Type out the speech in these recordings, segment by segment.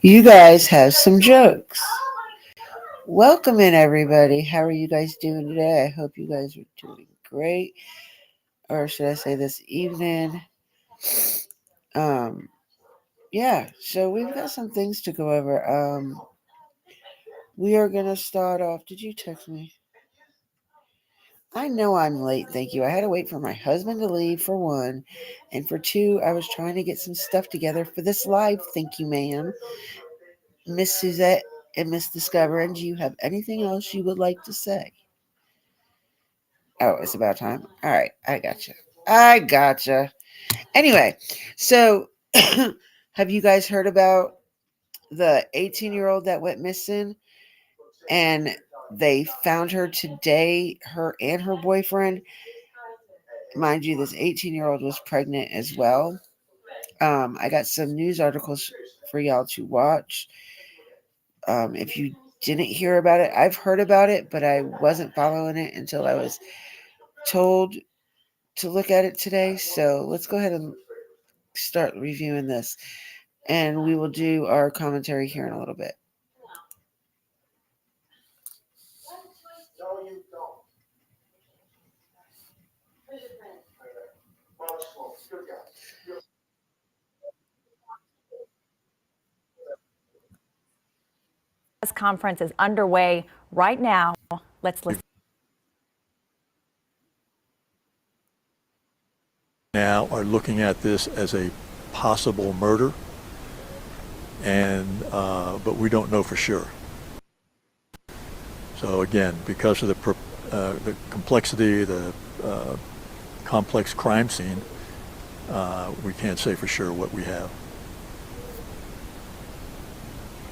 You guys have some jokes. Welcome in, everybody. How are you guys doing today? I hope you guys are doing great. Or should I say this evening? Um, yeah, so we've got some things to go over. We are going to start off. Did you text me? I know I'm late, thank you. I had to wait for my husband to leave for one, and for two, I was trying to get some stuff together for this live. Thank you, ma'am. Miss Suzette and Miss Discover, and do you have anything else you would like to say? Oh, it's about time. All right, I gotcha. I gotcha. Anyway, so have you guys heard about the 18-year-old that went missing and they found her today, her and her boyfriend? Mind you, this 18-year-old was pregnant as well. I got some news articles for y'all to watch. If you didn't hear about it, I've heard about it, but I wasn't following it until I was told to look at it today. So let's go ahead and start reviewing this, and we will do our commentary here in a little bit. This conference is underway right now. Let's listen. Now are looking at this as a possible murder, and but we don't know for sure. So again, because of the complexity, the complex crime scene, we can't say for sure what we have.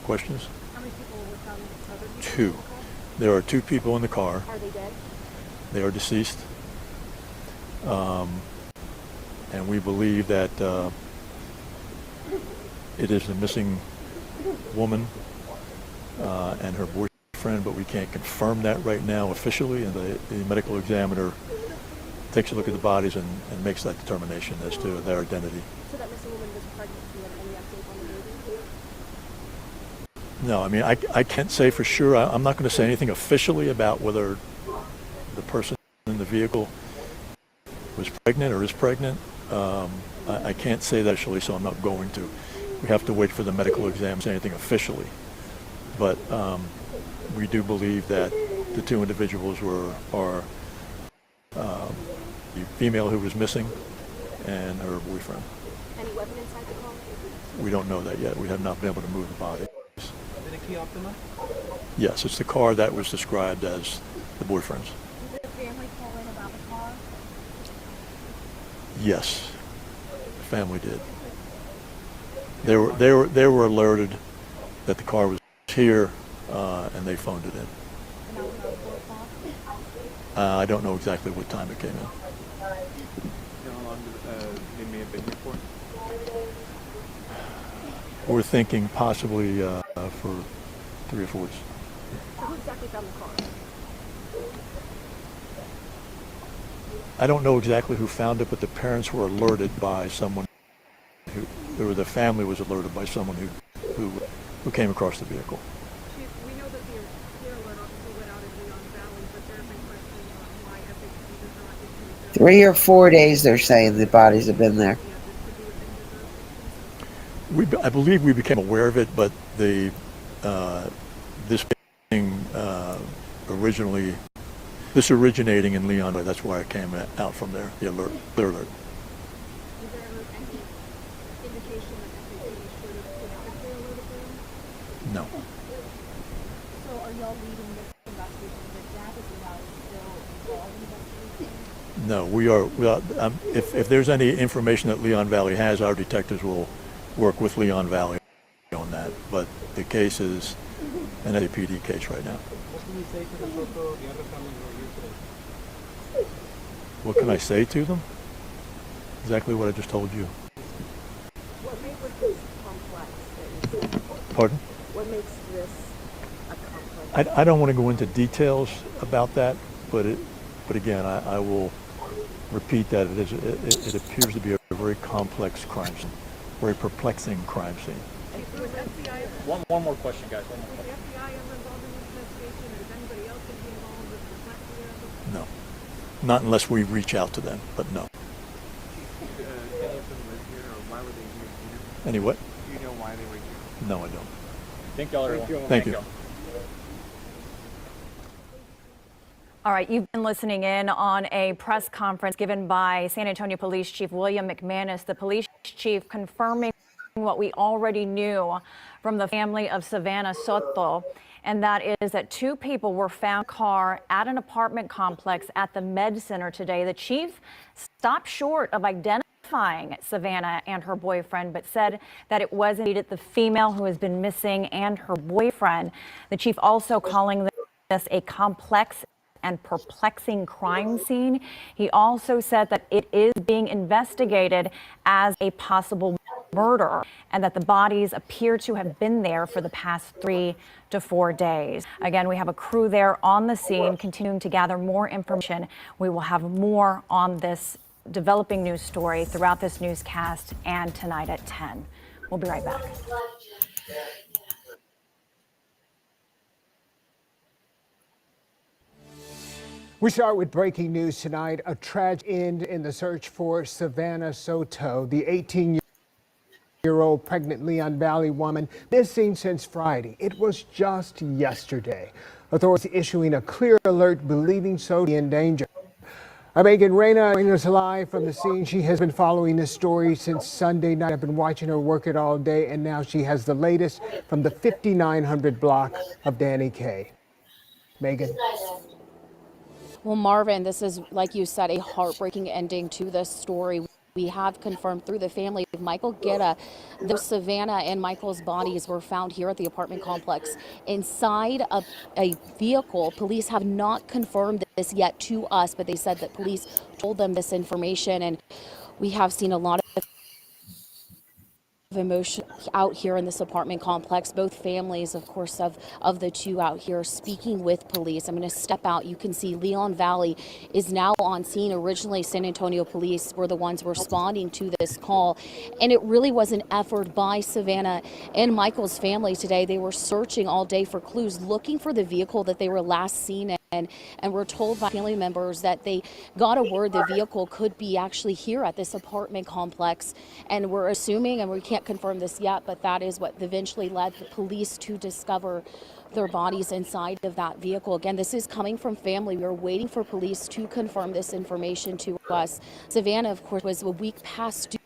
Questions? How many people were found in the other? Two. There are two people in the car. Are they dead? They are deceased. And we believe that it is the missing woman and her boyfriend, but we can't confirm that right now officially, and the medical examiner takes a look at the bodies and makes that determination as to their identity. So that missing woman was pregnant. Do you have any update on the baby? No, I mean, I can't say for sure. I'm not going to say anything officially about whether the person in the vehicle was pregnant or is pregnant. I can't say that actually, so I'm not going to. We have to wait for the medical exam to say anything officially. But we do believe that the two individuals are the female who was missing and her boyfriend. Any weapon inside the car? We don't know that yet. We have not been able to move the body. Did a key Optima? Yes, it's the car that was described as the boyfriend's. Did the family call in about the car? Yes, the family did. They were alerted that the car was here, and they phoned it in. And that was around 4 o'clock? I don't know exactly what time it came in. You know how long they may have been here for? We're thinking possibly for 3 or 4 weeks. So who exactly found the car? I don't know exactly who found it, but the parents were alerted by someone or the family was alerted by someone who came across the vehicle. Chief, we know that the clear alert obviously went out in Leon Valley, but there have been questions on why FHP does not issue 3 or 4 days, they're saying the bodies have been there. I believe we became aware of it, but the this being originally this originating in Leon, that's why it came out from there. The alert, clear alert. Is there ever any indication that FHP should have put out a clear alert of them? No. So are y'all leading this investigation with that? Is the valley still involved in investigation? No, we are. If there's any information that Leon Valley has, our detectives will work with Leon Valley on that. But the case is an LAPD case right now. What can you say to the Soto, the other family who are here today? What can I say to them? Exactly what I just told you. What makes this complex? Pardon? What makes this a complex? I don't want to go into details about that, but again, I will repeat that it appears to be a very complex crime scene. very perplexing crime scene. Was FBI, One more question, guys. One more was the question. FBI ever involved in this investigation, or is anybody else going to be involved with the custody of them? No, not unless we reach out to them, but no. Any of them live here, or why were they here? Any what? Do you know why they were here? No, I don't. Thank y'all, everyone. Thank you. All right, you've been listening in on a press conference given by San Antonio Police Chief William McManus, the police chief confirming what we already knew from the family of Savannah Soto, and that is that 2 people were found in a car at an apartment complex at the Med Center today. The chief stopped short of identifying Savannah and her boyfriend, but said that it was indeed the female who has been missing and her boyfriend. The chief also calling this a complex and perplexing crime scene. He also said that it is being investigated as a possible murder and that the bodies appear to have been there for the past 3 to 4 days. Again, we have a crew there on the scene continuing to gather more information. We will have more on this developing news story throughout this newscast and tonight at 10. We'll be right back. We start with breaking news tonight. A tragic end in the search for Savannah Soto, the 18-year-old pregnant Leon Valley woman missing since Friday. It was just yesterday. Authorities issuing a clear alert believing Soto in danger. Megan Reyna joining us live from the scene. She has been following this story since Sunday night. I've been watching her work it all day, and now she has the latest from the 5900 block of Danny Kaye. Megan. Well, Marvin, this is, like you said, a heartbreaking ending to this story. We have confirmed through the family of Michael Guerra that Savannah and Michael's bodies were found here at the apartment complex inside of a vehicle. Police have not confirmed this yet to us, but they said that police told them this information, and we have seen a lot of emotion out here in this apartment complex. Both families, of course, of the 2 out here speaking with police. I'm going to step out. You can see Leon Valley is now on scene. Originally, San Antonio police were the ones responding to this call, and it really was an effort by Savannah and Michael's family today. They were searching all day for clues, looking for the vehicle that they were last seen in. And we're told by family members that they got a word the vehicle could be actually here at this apartment complex. And we're assuming, and we can't confirm this yet, but that is what eventually led the police to discover their bodies inside of that vehicle. Again, this is coming from family. We're waiting for police to confirm this information to us. Savannah, of course, was a week past due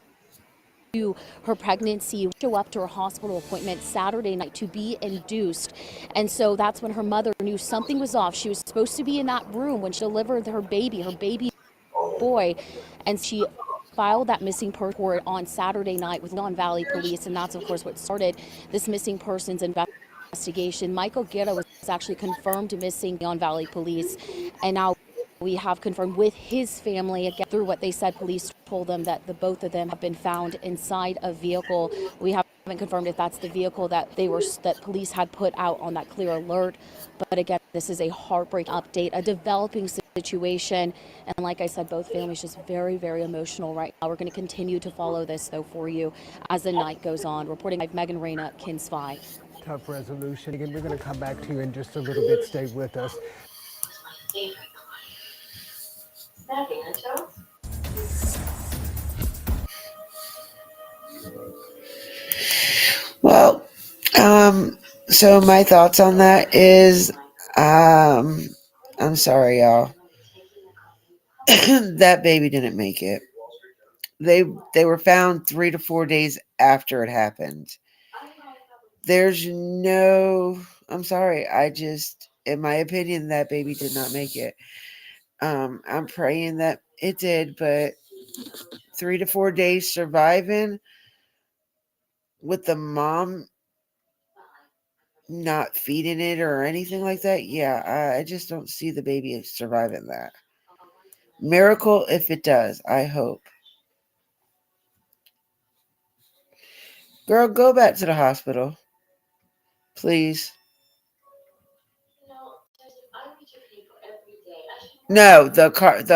to her pregnancy, show up to her hospital appointment Saturday night to be induced. And so that's when her mother knew something was off. She was supposed to be in that room when she delivered her baby boy, and she filed that missing person report on Saturday night with Leon Valley Police, and that's of course what started this missing persons investigation. Michael Guerra was actually confirmed missing Leon Valley Police, and now we have confirmed with his family, again, through what they said, police told them that the both of them have been found inside a vehicle. We haven't confirmed if that's the vehicle that police had put out on that clear alert. But again, this is a heartbreaking update, a developing situation. And like I said, both families just very, very emotional right now. We're going to continue to follow this, though, for you as the night goes on. Reporting live, Megan Reyna, KENS 5. Tough resolution. Again, we're going to come back to you in just a little bit. Stay with us. Well, so my thoughts on that is, I'm sorry, y'all. That baby didn't make it. They were found 3 to 4 days after it happened. There's no, I'm sorry. In my opinion, that baby did not make it. I'm praying that it did, but 3 to 4 days surviving with the mom not feeding it or anything like that. Yeah, I just don't see the baby surviving that. Miracle if it does, I hope. Girl, go back to the hospital. Please. No, the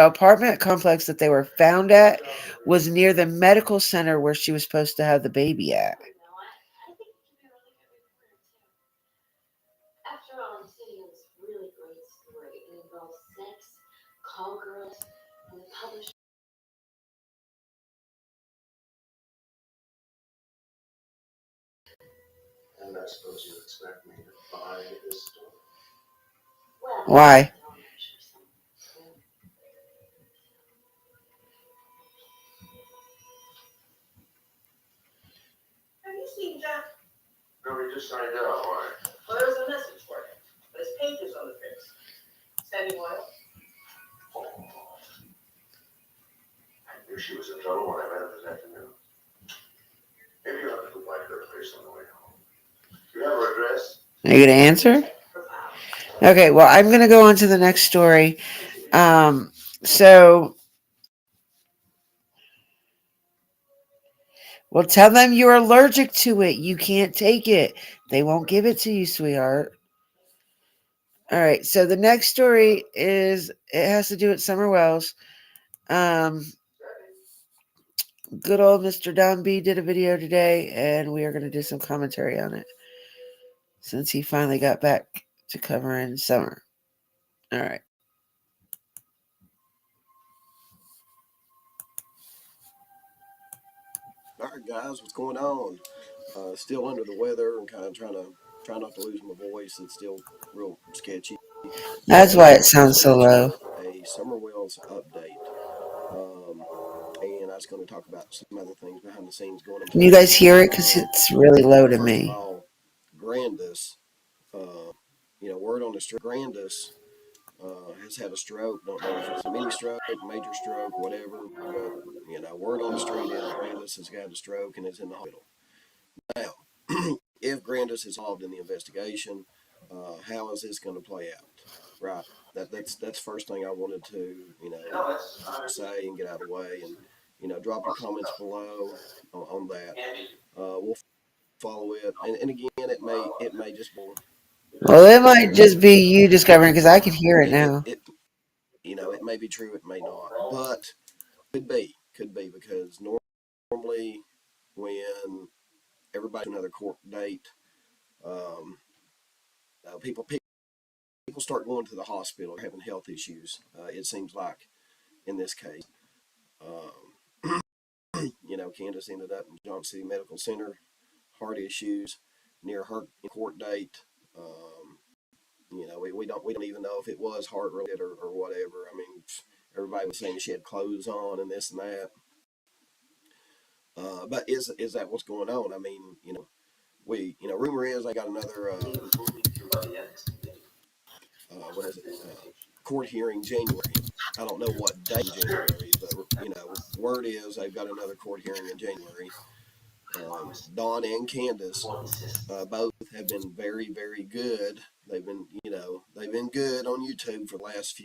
apartment complex that they were found at was near the medical center where she was supposed to have the baby at. Why? Have you seen Jeff? No, we just signed out. Why? Well, there was a message for him, but his page is on the fix. Sending oil? I knew she was in trouble when I met her this afternoon. Maybe you'll have to go by her place on the way home. You have her address? Are you gonna answer? Okay, well, I'm gonna go on to the next story. So well, tell them you're allergic to it. You can't take it. They won't give it to you, sweetheart. All right. So the next story is it has to do with Summer Wells. Good old Mr. Don B did a video today, and we are going to do some commentary on it since he finally got back to covering Summer. All right. All right, guys, what's going on? Still under the weather and kind of try not to lose my voice. It's still real sketchy. That's why it sounds so low. A Summer Wells update. And I was going to talk about some other things behind the scenes going on. Can you guys hear it? Because it's really low to me. First of all, Grandis, word on the street, Grandis has had a stroke. Don't know if it's a mini stroke, major stroke, whatever. But, word on the street is Grandis has got a stroke and is in the hospital. Now, if Grandis is involved in the investigation, how is this going to play out? Right. That's first thing I wanted to, say and get out of the way. And, drop your comments below on that. We'll follow it. And again, it may just be. Well, it might just be you discovering because I can hear it now. It may be true, it may not, but could be because normally when everybody's another court date, people start going to the hospital or having health issues. It seems like in this case, Candace ended up in Johnson City Medical Center, heart issues near her court date. We don't even know if it was heart related or whatever. I mean, everybody was saying she had clothes on and this and that. But is that what's going on? I mean, rumor is I got another court hearing January. I don't know what day in January, but word is they've got another court hearing in January. Dawn and Candace both have been very, very good. They've been good on YouTube for the last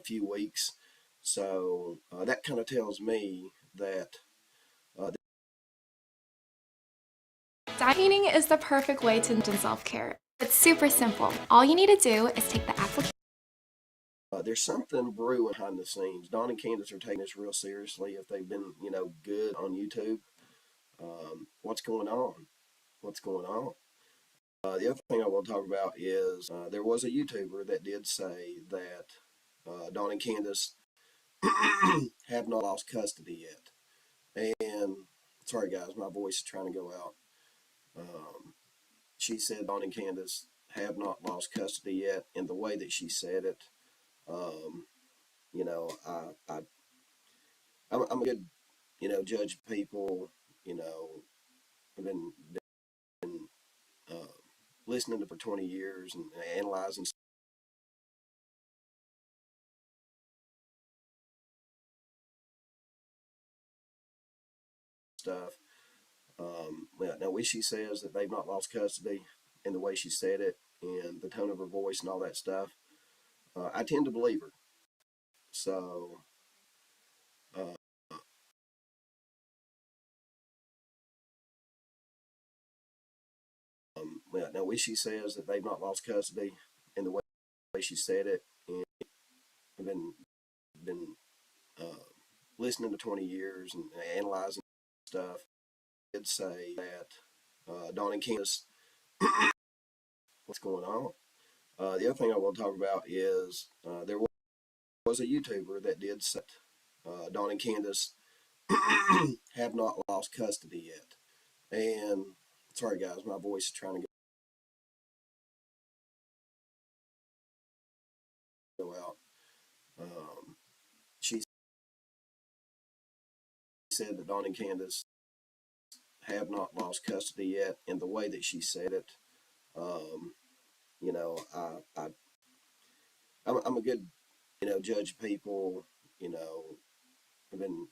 few weeks. So that kind of tells me that Dye painting is the perfect way to indulge in self-care. It's super simple. All you need to do is take the application. There's something brewing behind the scenes. Dawn and Candace are taking this real seriously. If they've been, good on YouTube, what's going on? The other thing I want to talk about is there was a YouTuber that did say that Dawn and Candace have not lost custody yet. And sorry guys, my voice is trying to go out. She said Dawn and Candace have not lost custody yet, and the way that she said it, I'm a good, judge of people. I've been listening to for 20 years and analyzing stuff. Now, when she says that they've not lost custody, and the way she said it, and the tone of her voice, and all that stuff, I tend to believe her. So, now when she says that they've not lost custody, and the way she said it, and I've been been listening to 20 years and analyzing stuff, did say that Dawn and Candace, what's going on? The other thing I want to talk about is there was a YouTuber that did say Dawn and Candace have not lost custody yet. And sorry guys, my voice is trying to go out. She said that Dawn and Candace have not lost custody yet, and the way that she said it, you know, I'm a good, you know, judge of people. You know, I've been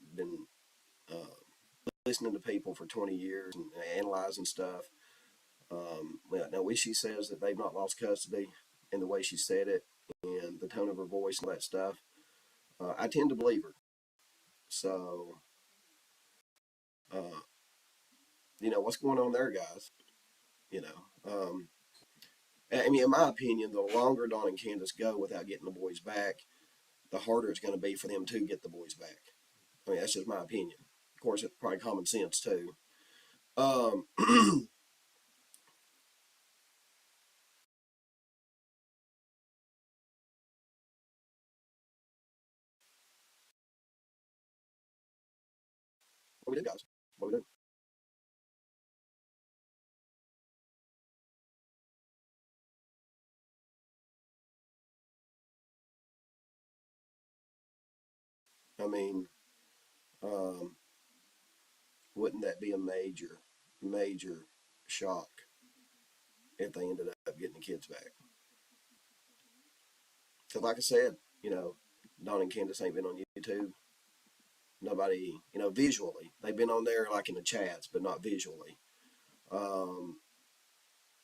listening to people for 20 years and analyzing stuff. Now, when she says that they've not lost custody, and the way she said it, and the tone of her voice and all that stuff, I tend to believe her. So, you know, what's going on there, guys? You know, I mean, in my opinion, the longer Dawn and Candace go without getting the boys back, the harder it's going to be for them to get the boys back. I mean, that's just my opinion. Of course, it's probably common sense too. What we do, guys? What we do? I mean, wouldn't that be a major shock if they ended up getting the kids back? Because, like I said, you know, Dawn and Candace ain't been on YouTube. Nobody, you know, visually, they've been on there like in the chats, but not visually. You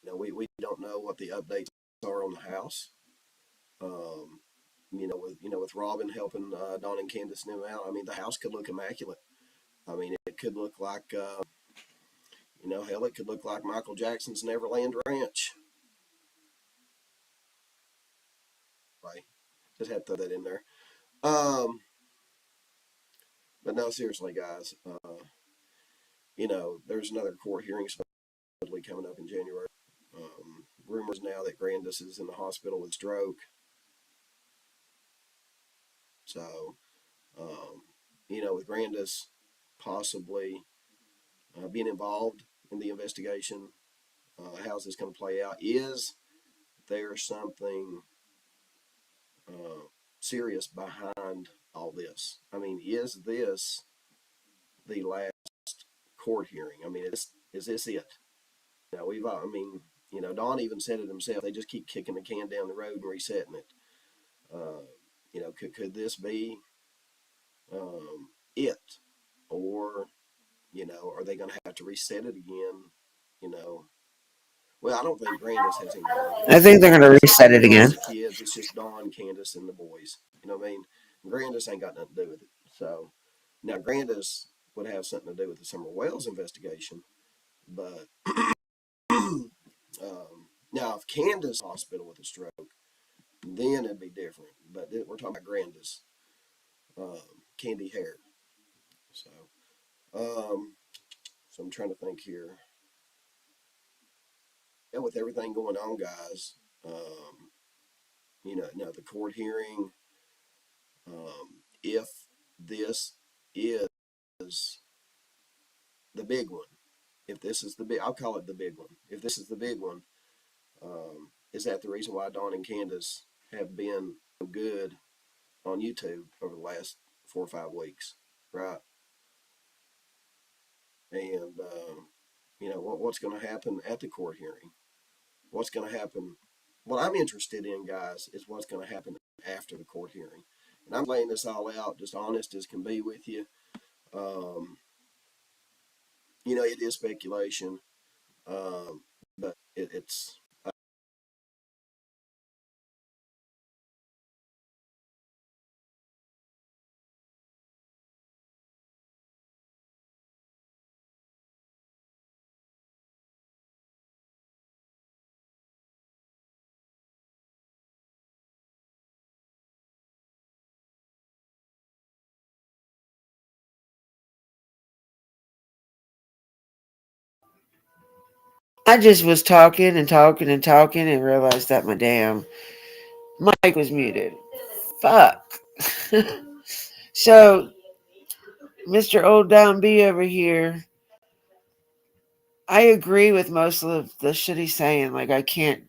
know, we don't know what the updates are on the house. You know, with Robin helping Dawn and Candace and them out, I mean, the house could look immaculate. I mean, it could look like, you know, hell, it could look like Michael Jackson's Neverland Ranch. Right? Just had to throw that in there. But no, seriously, guys. You know, there's another court hearing supposedly coming up in January. Rumors now that Grandis is in the hospital with stroke. So, you know, with Grandis possibly being involved in the investigation, how's this going to play out? Is there something serious behind all this? I mean, is this the last court hearing? I mean, is this it? You know, I mean, you know, Don even said it himself. They just keep kicking the can down the road and resetting it. You know, could this be it? Or, you know, are they going to have to reset it again? You know, well, I don't think Grandis has anything to do with it. I think they're going to reset it again. The kids, it's just Dawn, Candace, and the boys. You know what I mean? Grandis ain't got nothing to do with it. So now Grandis would have something to do with the Summer Wells investigation, but now if Candace hospital with a stroke, then it'd be different. But we're talking about Grandis, Candy Hare. So, so I'm trying to think here. Yeah, with everything going on, guys, you know, now the court hearing, if this is the big one, if this is the big, I'll call it the big one. If this is the big one, is that the reason why Dawn and Candace have been good on YouTube over the last 4 or 5 weeks, right? And you know, what's going to happen at the court hearing? What's going to happen? What I'm interested in, guys, is what's going to happen after the court hearing. And I'm laying this all out, just honest as can be with you. You know, it is speculation, but it's I just was talking and talking and talking and realized that my damn mic was muted. Fuck. So, Mr. Old Down B over here, I agree with most of the shit he's saying. Like, I can't,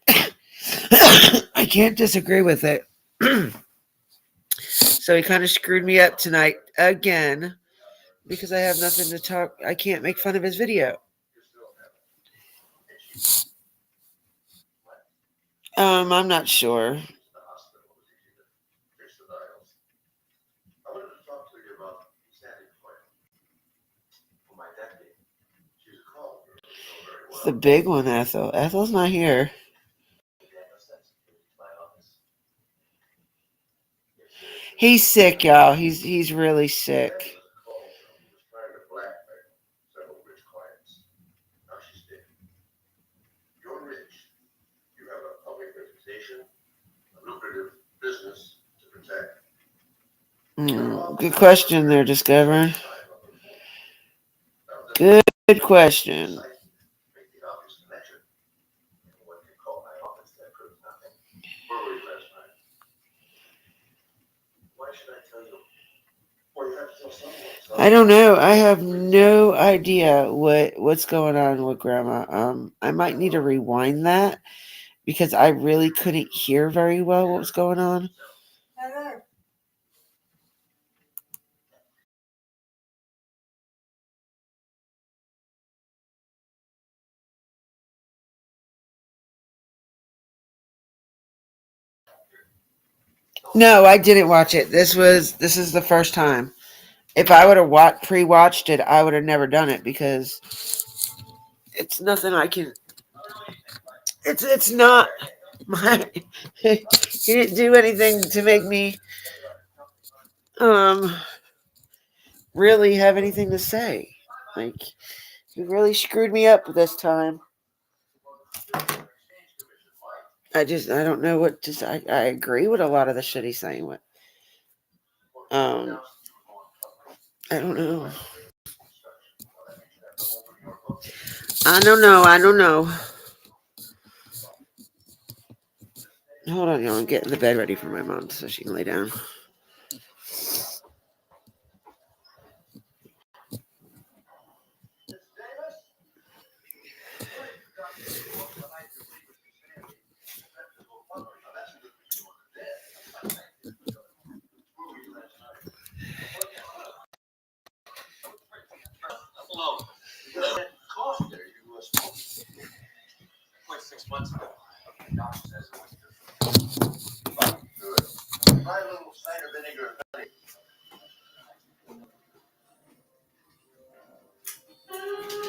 I can't disagree with it. So he kind of screwed me up tonight again because I have nothing to talk. I can't make fun of his video. I'm not sure. I wanted to talk to you about Sandy Clay. For my decade, she's a call girl, you know very well. It's the big one, Ethel. Ethel's not here. He's sick, y'all. He's really sick. Trying to blackmail several rich clients. Now she's dead. You're rich. You have a public reputation, a lucrative business to protect. Good question there, Discover. Good question. Make the obvious connection. What you call my office that proves nothing. Where were you last night? Why should I tell you? Or you have to tell someone. I don't know. I have no idea what's going on with Grandma. I might need to rewind that because I really couldn't hear very well what was going on. No, I didn't watch it. This is the first time. If I would have pre-watched it, I would have never done it because it's nothing I can. It's not my. He didn't do anything to make me really have anything to say. Like he really screwed me up this time. I don't know what to say. I agree with a lot of the shit he's saying. With I don't know. I don't know. Hold on, y'all. I'm getting the bed ready for my mom so she can lay down. Hello. You got that cough there. You smoked 6 months ago. The doctor says it was good. Try a little cider vinegar.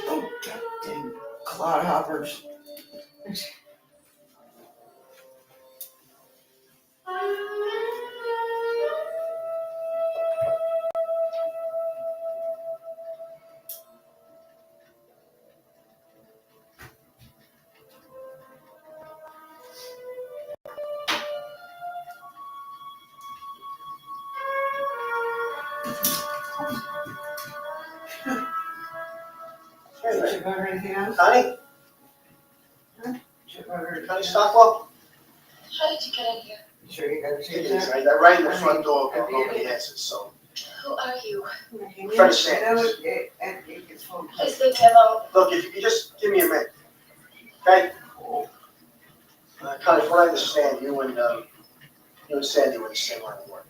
Oh, goddamn clodhoppers. Anything else? Connie? Connie Stockwell? How did you get in here? Sure you got It is. I right in the front door, but nobody answers, so. Who are you? Fred Sanders. Please leave me alone. Look, if you could just give me a minute, okay? Connie, from what I understand, you and Sandy were in the same line of work.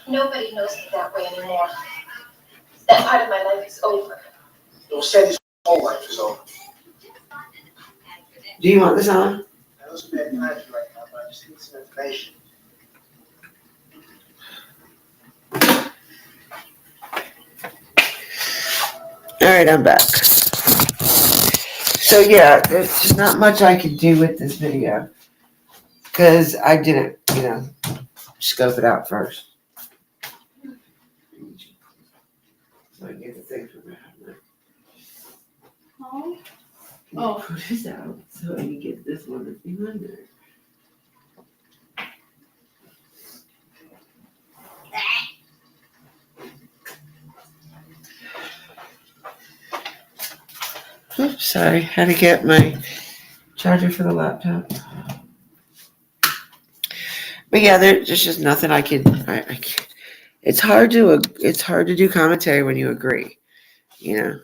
Nobody knows me that way anymore. That part of my life is over. Well, Sandy's whole life is over. Do you want this on? That was a bad time for you right now, but I just need some information. All right, I'm back. So yeah, there's not much I can do with this video because I didn't, scope it out first. So I get the thing from Oh. Put this out so I can get this one behind there. Oops, sorry. Had to get my charger for the laptop. But yeah, there's just nothing I can. I can't. It's hard to do commentary when you agree. You know.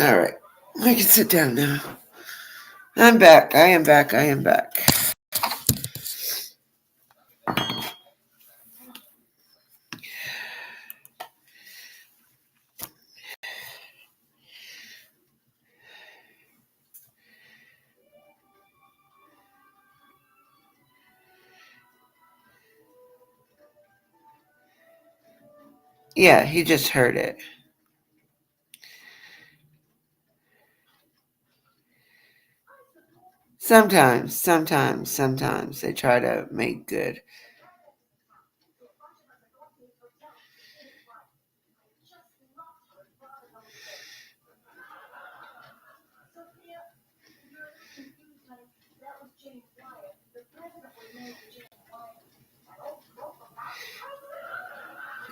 All right, I can sit down now. I'm back. I am back. I am back. Yeah, he just heard it. Sometimes they try to make good.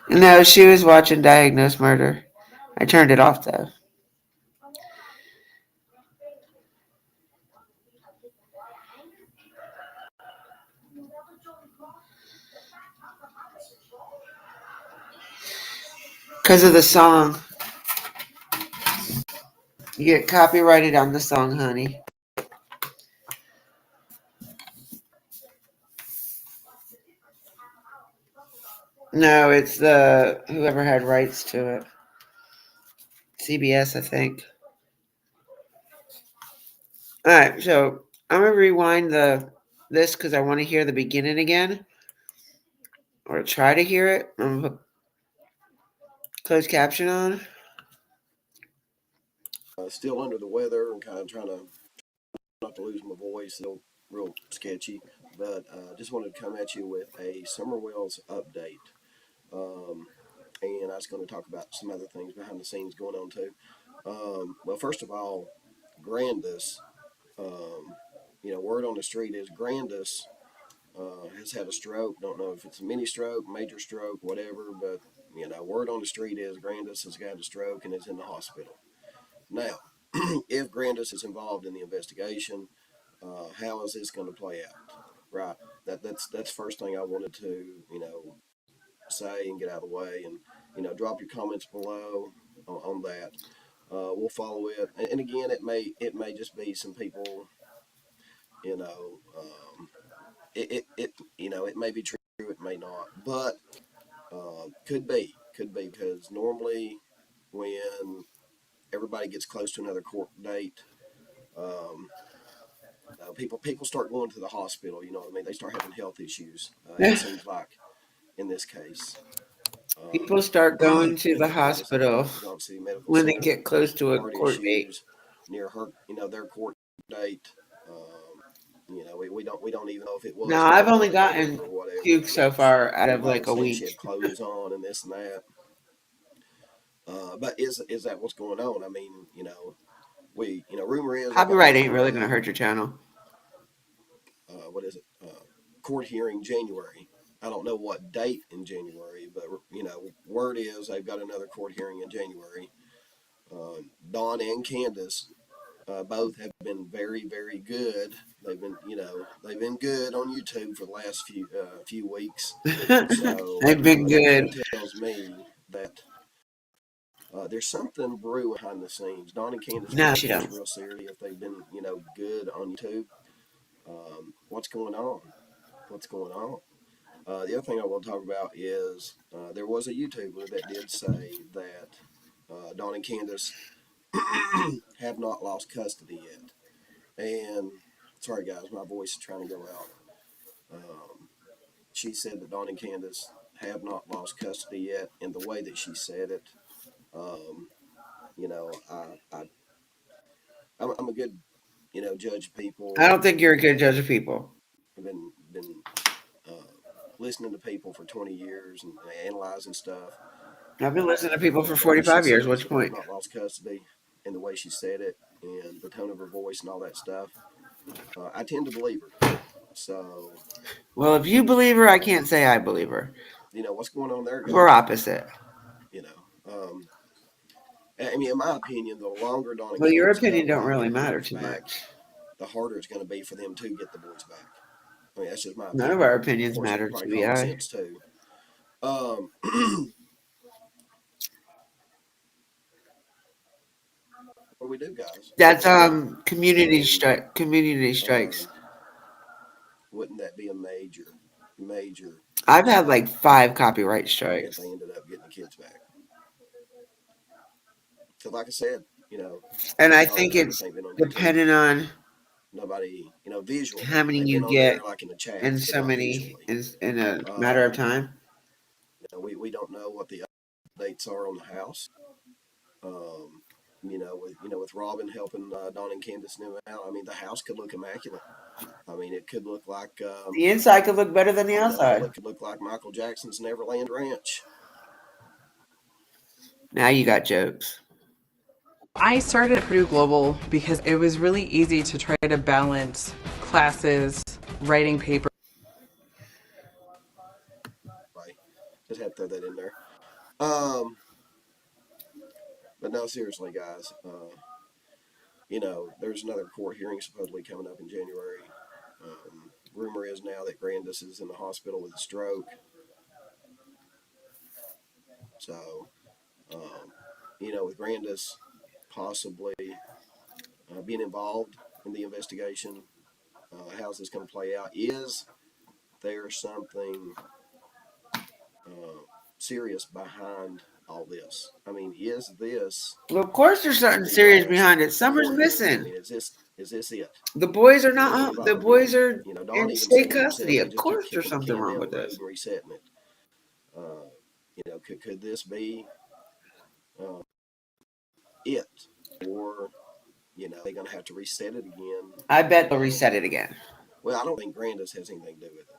No, she was watching Diagnosed Murder. I turned it off though. Because of the song. You get copyrighted on the song, honey. No, it's the whoever had rights to it. CBS, I think. All right, so I'm gonna rewind this because I want to hear the beginning again, or try to hear it. I'm gonna put closed caption on. Still under the weather and kind of trying to not to lose my voice. Still real sketchy, but just wanted to come at you with a Summer Wells update. And I was going to talk about some other things behind the scenes going on too. Well, first of all, Grandis, word on the street is Grandis has had a stroke. Don't know if it's a mini stroke, major stroke, whatever, but word on the street is Grandis has got a stroke and is in the hospital. Now, if Grandis is involved in the investigation, how is this going to play out? Right. That's first thing I wanted to say and get out of the way, and drop your comments below on that. We'll follow it, and again, it may just be some people, it may be true, it may not, but could be because normally when everybody gets close to another court date, people start going to the hospital. You know what I mean? They start having health issues. It seems like in this case. People start going to the hospital when they center, get close to a heart court date. issues near her, their court date. We don't even know if it was. No, I've only gotten or whatever. puke so far out of like a She week. had clothes on and this and that. But is that what's going on? I mean, rumor is Copyright ain't really going to hurt your channel. What is it? Court hearing January. I don't know what date in January, but word is they've got another court hearing in January. Dawn and Candace both have been very, very good. They've been good on YouTube for the last few weeks. So they've been good. That tells me that there's something brewing behind the scenes. Dawn and Candace, no, she don't. Real serious. If they've been good on YouTube, what's going on? The other thing I want to talk about is there was a YouTuber that did say that Dawn and Candace have not lost custody yet. And sorry, guys, my voice is trying to go out. She said that Dawn and Candace have not lost custody yet, and the way that she said it, you know, I'm a good, judge of people. I don't think you're a good judge of people. I've been listening to people for 20 years and analyzing stuff. I've been listening to people for The way she 45 years. said What's she the point? have not lost custody, and the way she said it, and the tone of her voice, and all that stuff, I tend to believe her. So, Well, if you believe her, I can't say I believe her. what's going on there, guys? We're opposite. I mean, in my opinion, the longer Dawn and Well, your Candace opinion go don't without really getting the matter boys too back, much. the harder it's going to be for them to get the boys back. I mean, that's just my None opinion. of our Of opinions course, matter it's to probably the common eye. sense too. What do we do, guys? That's community strike. Community strikes. Wouldn't that be a major? I've had like 5 copyright If strikes, they ended up getting the kids back, because like I said, and I Dawn think and it's Candace ain't been on YouTube. depending on Nobody, visually. how many They've you been on there get like in the chat, in but so not many visually. in a matter of time. We don't know what the updates are on the house. With Robin helping Dawn and Candace new out, I mean, the house could look immaculate. I mean, it could look like The inside could look better than the outside. it could look like Michael Jackson's Neverland Ranch. Now you got jokes. I started at Purdue Global because it was really easy to try to balance classes, writing papers. Right. Just had to throw that in there. But no, seriously, guys. There's another court hearing supposedly coming up in January. Rumor is now that Grandis is in the hospital with a stroke. So, with Grandis possibly being involved in the investigation, how's this going to play out? Is there something serious behind all this? I mean, is this? Well, of course, there's something serious behind it. Summer's missing. I mean, is this it? The boys are not. The boys are Dawn in even state said it herself, custody. they Of just keep course, there's kicking the something can wrong down with the road this. and resetting it. Could this be it? Or, they're going to have to reset it again? I bet they'll reset it again. Well, I don't think Grandis has anything to do with it.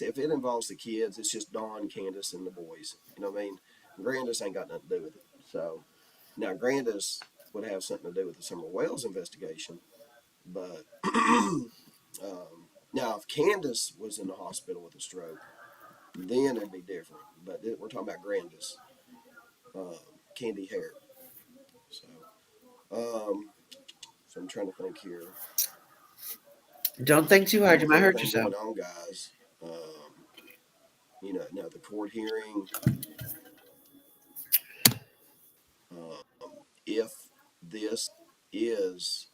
If it involves the kids, it's just Dawn, Candace, and the boys. You know what I mean? Grandis ain't got nothing to do with it. So now Grandis would have something to do with the Summer Wells investigation, but now if Candace was in the hospital with a stroke, then it'd be different. But we're talking about Grandis, Candy Hare. So I'm trying to think here. Don't think too hard. You might hurt yourself. Going on, guys. Now the court hearing. If this is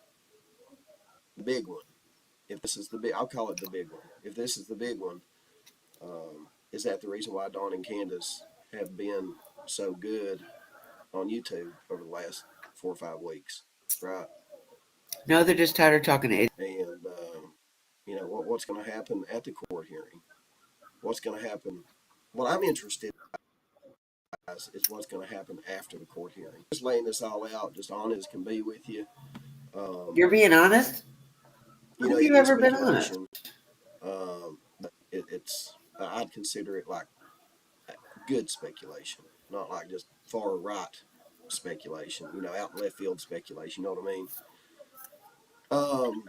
the big one, if this is the big, I'll call it the big one. If this is the big one, is that the reason why Dawn and Candace have been so good on YouTube over the last 4 or 5 weeks, right? No, they're just tired of talking to idiots. And what's going to happen at the court hearing? What's going to happen? What I'm interested in is what's going to happen after the court hearing. Just laying this all out, just honest as can be with you. You're being honest? When have you ever been honest? But I'd consider it like good speculation, not like just far right speculation, out in left field speculation, you know what I mean?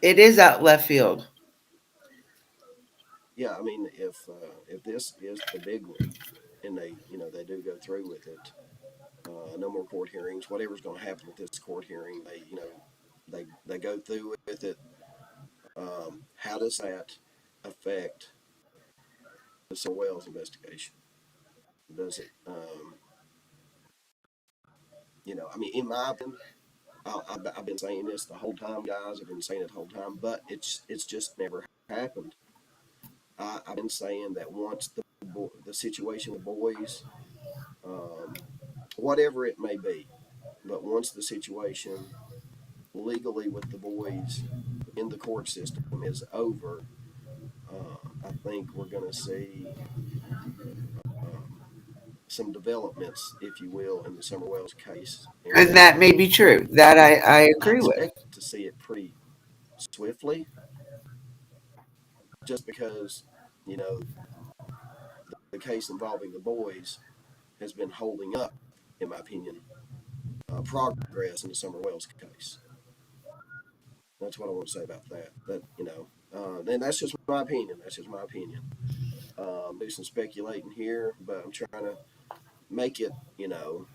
It is out left field. Yeah, I mean, if this is the big one, and they do go through with it, no more court hearings. Whatever's going to happen with this court hearing, they go through with it. How does that affect the Summer Wells investigation? Does it? I mean, in my opinion, I've been saying this the whole time, guys. I've been saying it the whole time, but it's just never happened. I've been saying that once the situation with boys, whatever it may be, But once the situation legally with the boys in the court system is over, I think we're going to see some developments, if you will, in the Summer Wells case. And that may be true. That I I agree with. expect to see it pretty swiftly, just because, you know, the case involving the boys has been holding up, in my opinion, progress in the Summer Wells case. That's what I want to say about that. But, you know, and that's just my opinion. That's just my opinion. Do some speculating here, but I'm trying to make it, you know,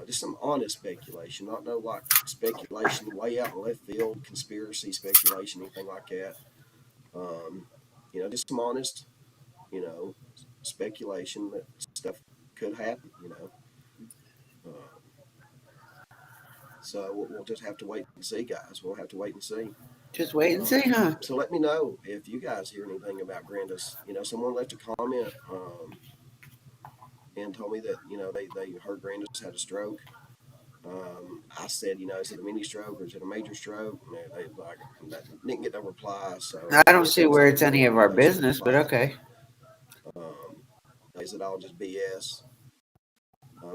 just some honest speculation, not no like speculation way out in left field, conspiracy speculation, anything like that. You know, just some honest, you know, speculation that stuff could happen, you know. So we'll just have to wait and see, guys. We'll have to wait and see. Just wait and see, huh? So let me know if you guys hear anything about Grandis. You know, someone left a comment and told me that, you know, they heard Grandis had a stroke. I said, you know, is it a mini stroke or is it a major stroke? And they like didn't get no reply. So I don't see where it's any of our business, but okay. Is it all just BS?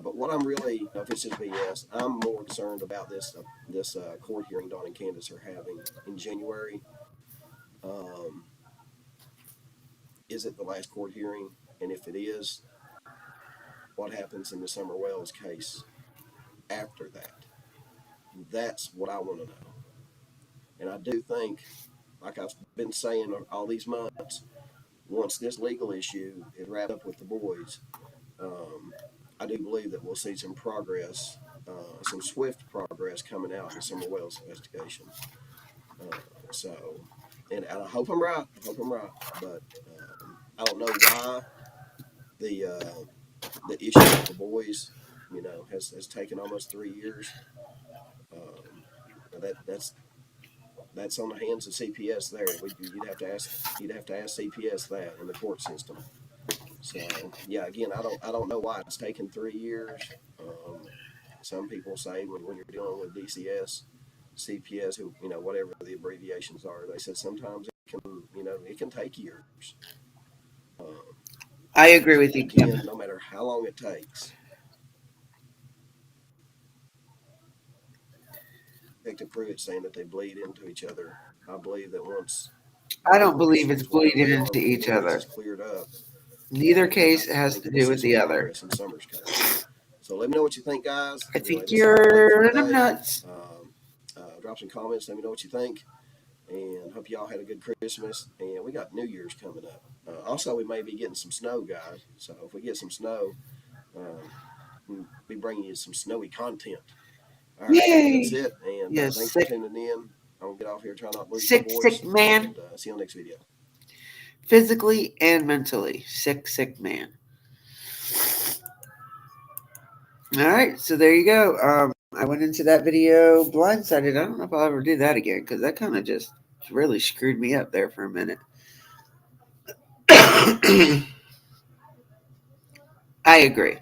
But what I'm really, you know, if it's just BS, I'm more concerned about this court hearing Dawn and Candace are having in January. Is it the last court hearing? And if it is, what happens in the Summer Wells case after that? That's what I want to know. And I do think, like I've been saying all these months, once this legal issue is wrapped up with the boys, I do believe that we'll see some progress, some swift progress coming out in the Summer Wells investigation. And I hope I'm right. I hope I'm right. But I don't know why the issue with the boys, you know, has taken almost 3 years. That's on the hands of CPS there. You'd have to ask CPS that in the court system. So yeah, again, I don't know why it's taken 3 years. Some people say when you're dealing with DCS, CPS, who, you know, whatever the abbreviations are, they said sometimes it can take years. I agree with you, Kim. No matter how long it takes. Detective Pruitt saying that they bleed into each other. I believe that once I don't believe it's bleeding into each other. Cleared up. Neither case has to do with the other. In Summers case. So let me know what you think, guys. I think you're nuts. Drop some comments. Let me know what you think. And hope y'all had a good Christmas. And we got New Year's coming up. Also, we may be getting some snow, guys. So if we get some snow, we'll be bringing you some snowy content. All right, yay! That's it. And yes, thanks for tuning in. I'm going to get off here, try not to lose sick, my voice. Sick man. And, see you on the next video. Physically and mentally. Sick man. All right, so there you go. I went into that video blindsided. I don't know if I'll ever do that again because that kind of just really screwed me up there for a minute. I agree.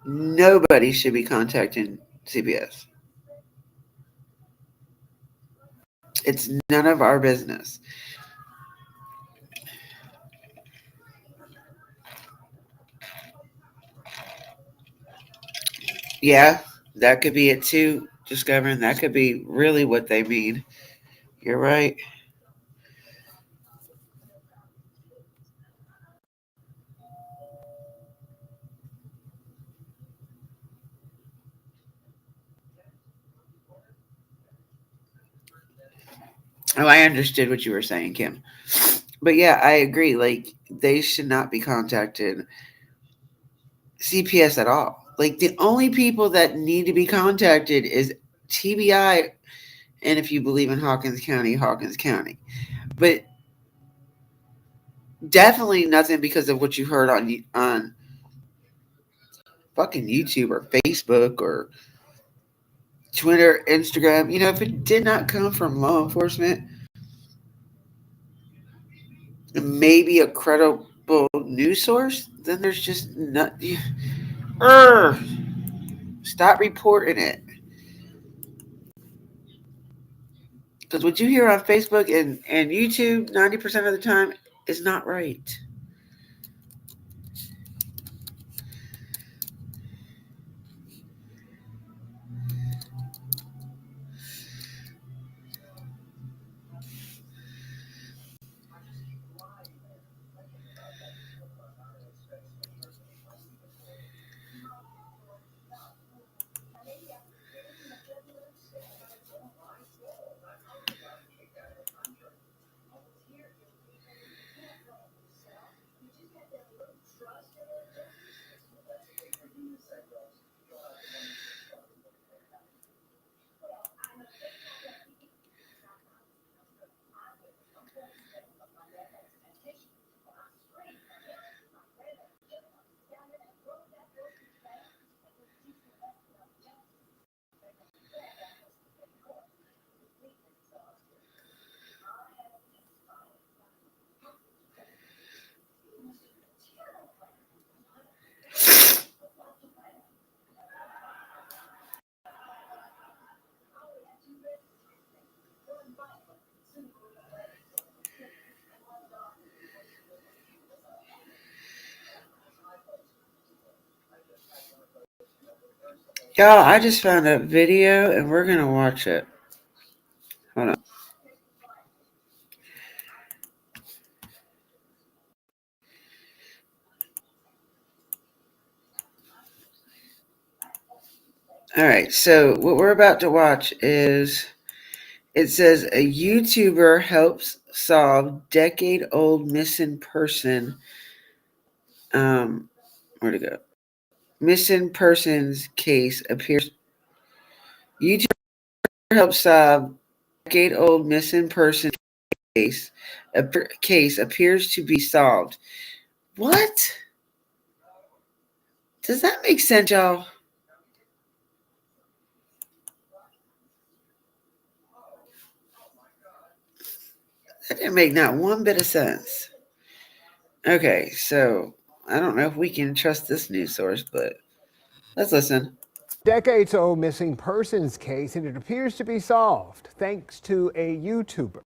Nobody should be contacting CPS. It's none of our business. Yeah, that could be it too, discovering that could be really what they mean. You're right. Oh, I understood what you were saying, Kim. But yeah, I agree. Like, they should not be contacted CPS at all. Like, the only people that need to be contacted is TBI, and if you believe in Hawkins County. But definitely nothing because of what you heard on fucking YouTube or Facebook or Twitter, Instagram. You know, if it did not come from law enforcement, maybe a credible news source, then there's just not. Stop reporting it. Because what you hear on Facebook and YouTube 90% of the time is not right. Y'all, I just found a video and we're going to watch it. Hold on. All right, so what we're about to watch is, it says a YouTuber helps solve decade-old missing person. Where'd it go? Missing persons case appears. YouTuber helps solve decade-old missing person case. Case appears to be solved. What? Does that make sense, y'all? That didn't make not one bit of sense. Okay, so I don't know if we can trust this news source, but let's listen. Decades-old missing persons case, and it appears to be solved thanks to a YouTuber.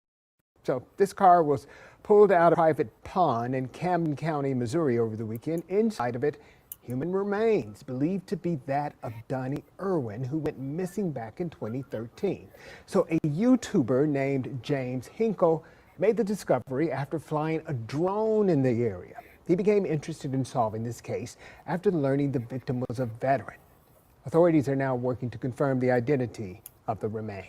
So this car was pulled out of a private pond in Camden County, Missouri over the weekend. Inside of it, human remains believed to be that of Donnie Irwin, who went missing back in 2013. So a YouTuber named James Hinkle made the discovery after flying a drone in the area. He became interested in solving this case after learning the victim was a veteran. Authorities are now working to confirm the identity of the remains.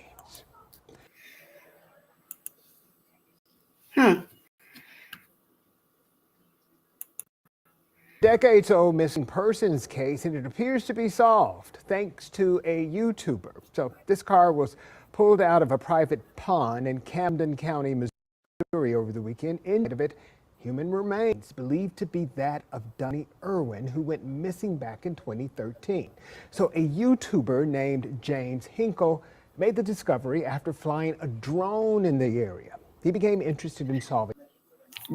Decades-old missing persons case, and it appears to be solved thanks to a YouTuber. So this car was pulled out of a private pond in Camden County, Missouri over the weekend. Inside of it, human remains believed to be that of Donnie Irwin, who went missing back in 2013. So a YouTuber named James Hinkle made the discovery after flying a drone in the area. He became interested in solving.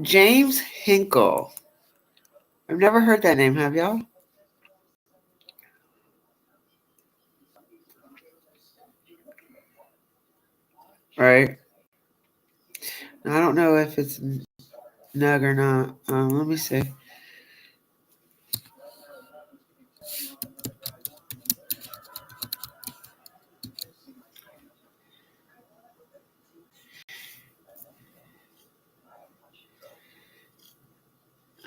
James Hinkle. I've never heard that name, have y'all? Right. I don't know if it's Nug or not. Let me see.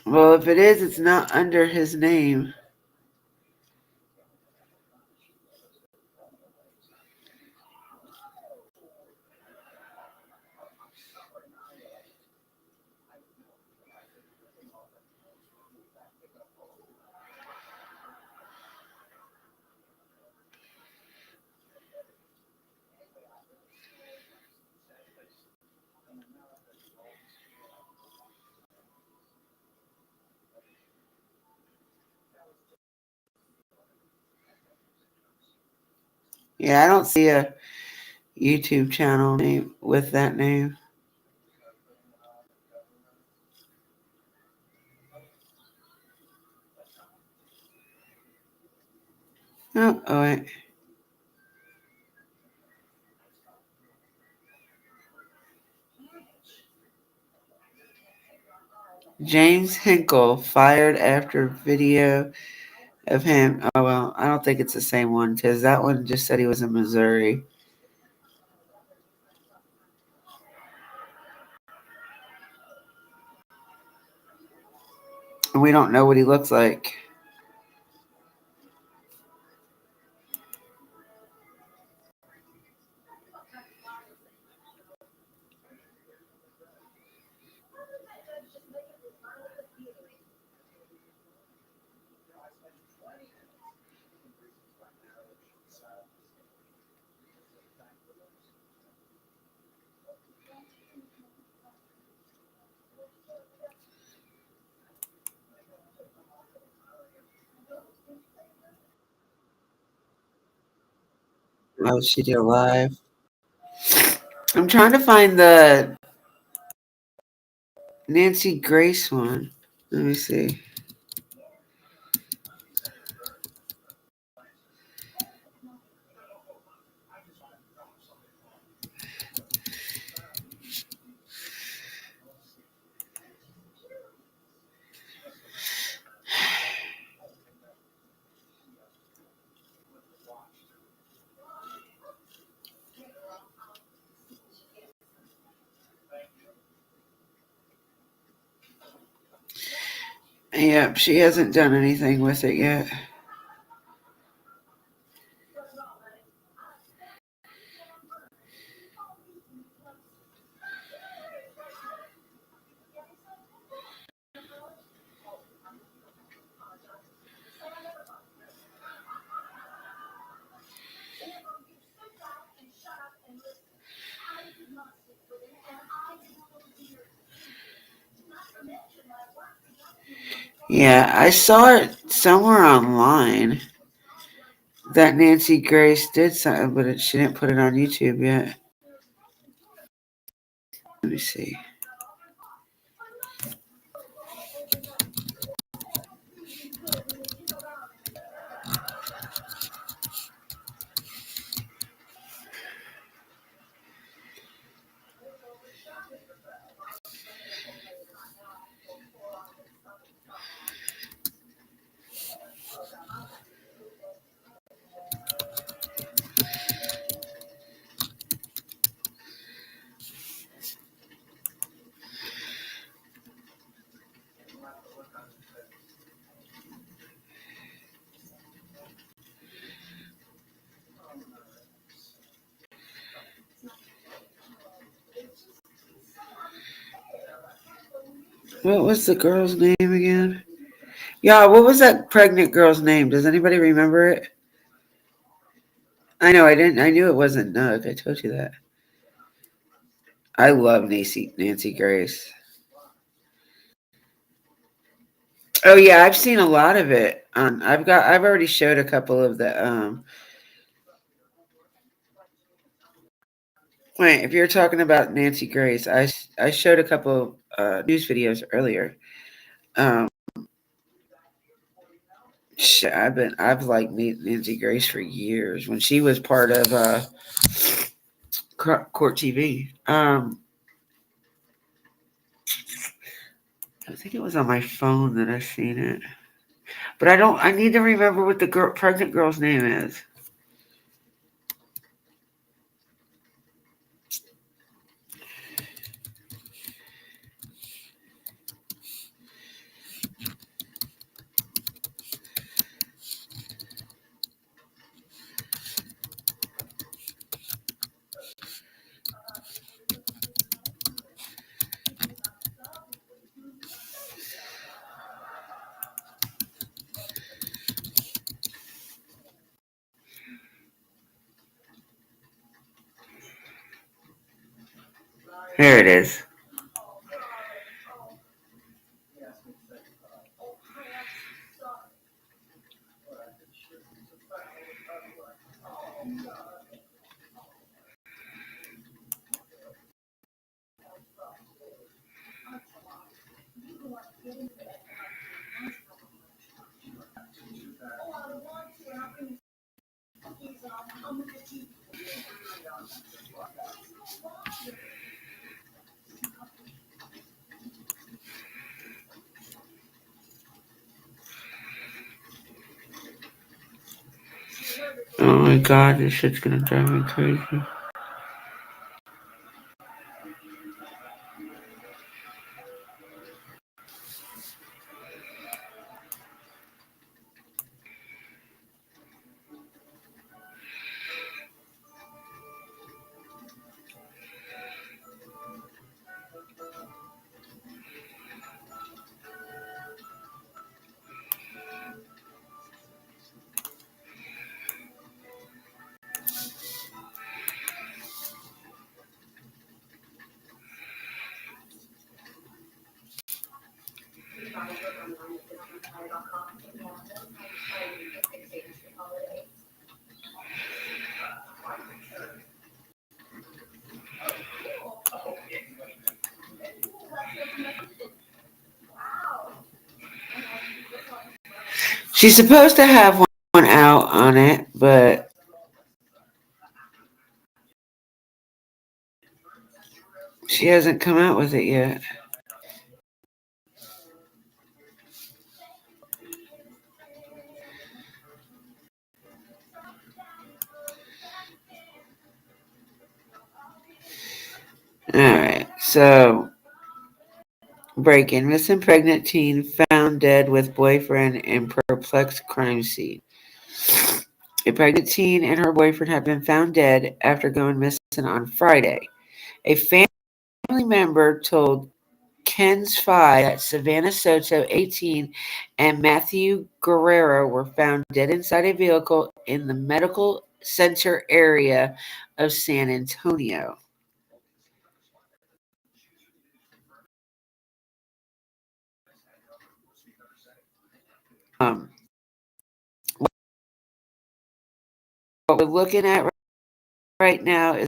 Well, if it is, it's not under his name. Yeah, I don't see a YouTube channel name with that name. Oh, wait. James Hinkle fired after video of him. Oh, well, I don't think it's the same one because that one just said he was in Missouri. And we don't know what he looks like. Oh, she did a live. I'm trying to find the Nancy Grace one. Let me see. Yep, she hasn't done anything with it yet. Yeah, I saw it somewhere online that Nancy Grace did something, but she didn't put it on YouTube yet. Let me see. What was the girl's name again? Yeah, what was that pregnant girl's name? Does anybody remember it? I know I didn't. I knew it wasn't Nug. I told you that. I love Nancy Grace. Oh yeah, I've seen a lot of it. I've already showed a couple of the Wait, if you're talking about Nancy Grace, I showed a couple news videos earlier. I've liked Nancy Grace for years when she was part of Court TV. I think it was on my phone that I seen it, but I don't. I need to remember what the pregnant girl's name is. Here it is. Oh my god, this shit's gonna drive me crazy. She's supposed to have one out on it, but she hasn't come out with it yet. Alright, so break-in. Missing pregnant teen found dead with boyfriend in perplexed crime scene. A pregnant teen and her boyfriend have been found dead after going missing on Friday. A family member told Ken's 5 that Savannah Soto, 18, and Matthew Guerrero were found dead inside a vehicle in the medical center area of San Antonio. What we're looking at right now is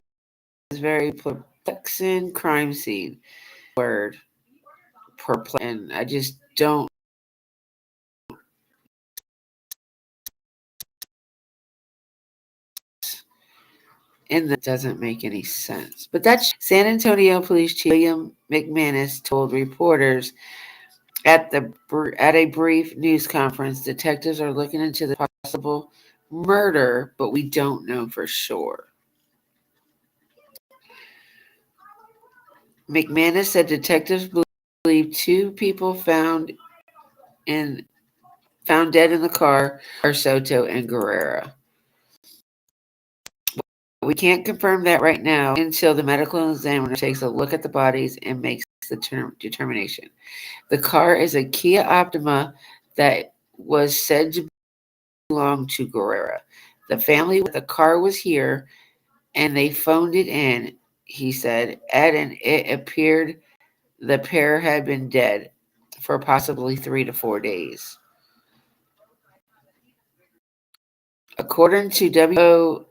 very perplexing crime scene. Word perplex, and I just don't. And that doesn't make any sense. But that's San Antonio Police Chief William McManus told reporters at a brief news conference. Detectives are looking into the possible murder, but we don't know for sure. McManus said detectives believe 2 people found dead in the car are Soto and Guerrero. We can't confirm that right now until the medical examiner takes a look at the bodies and makes the determination. The car is a Kia Optima that was said to belong to Guerrero. The family with the car was here and they phoned it in, he said, and it appeared the pair had been dead for possibly 3 to 4 days. According to WOAI,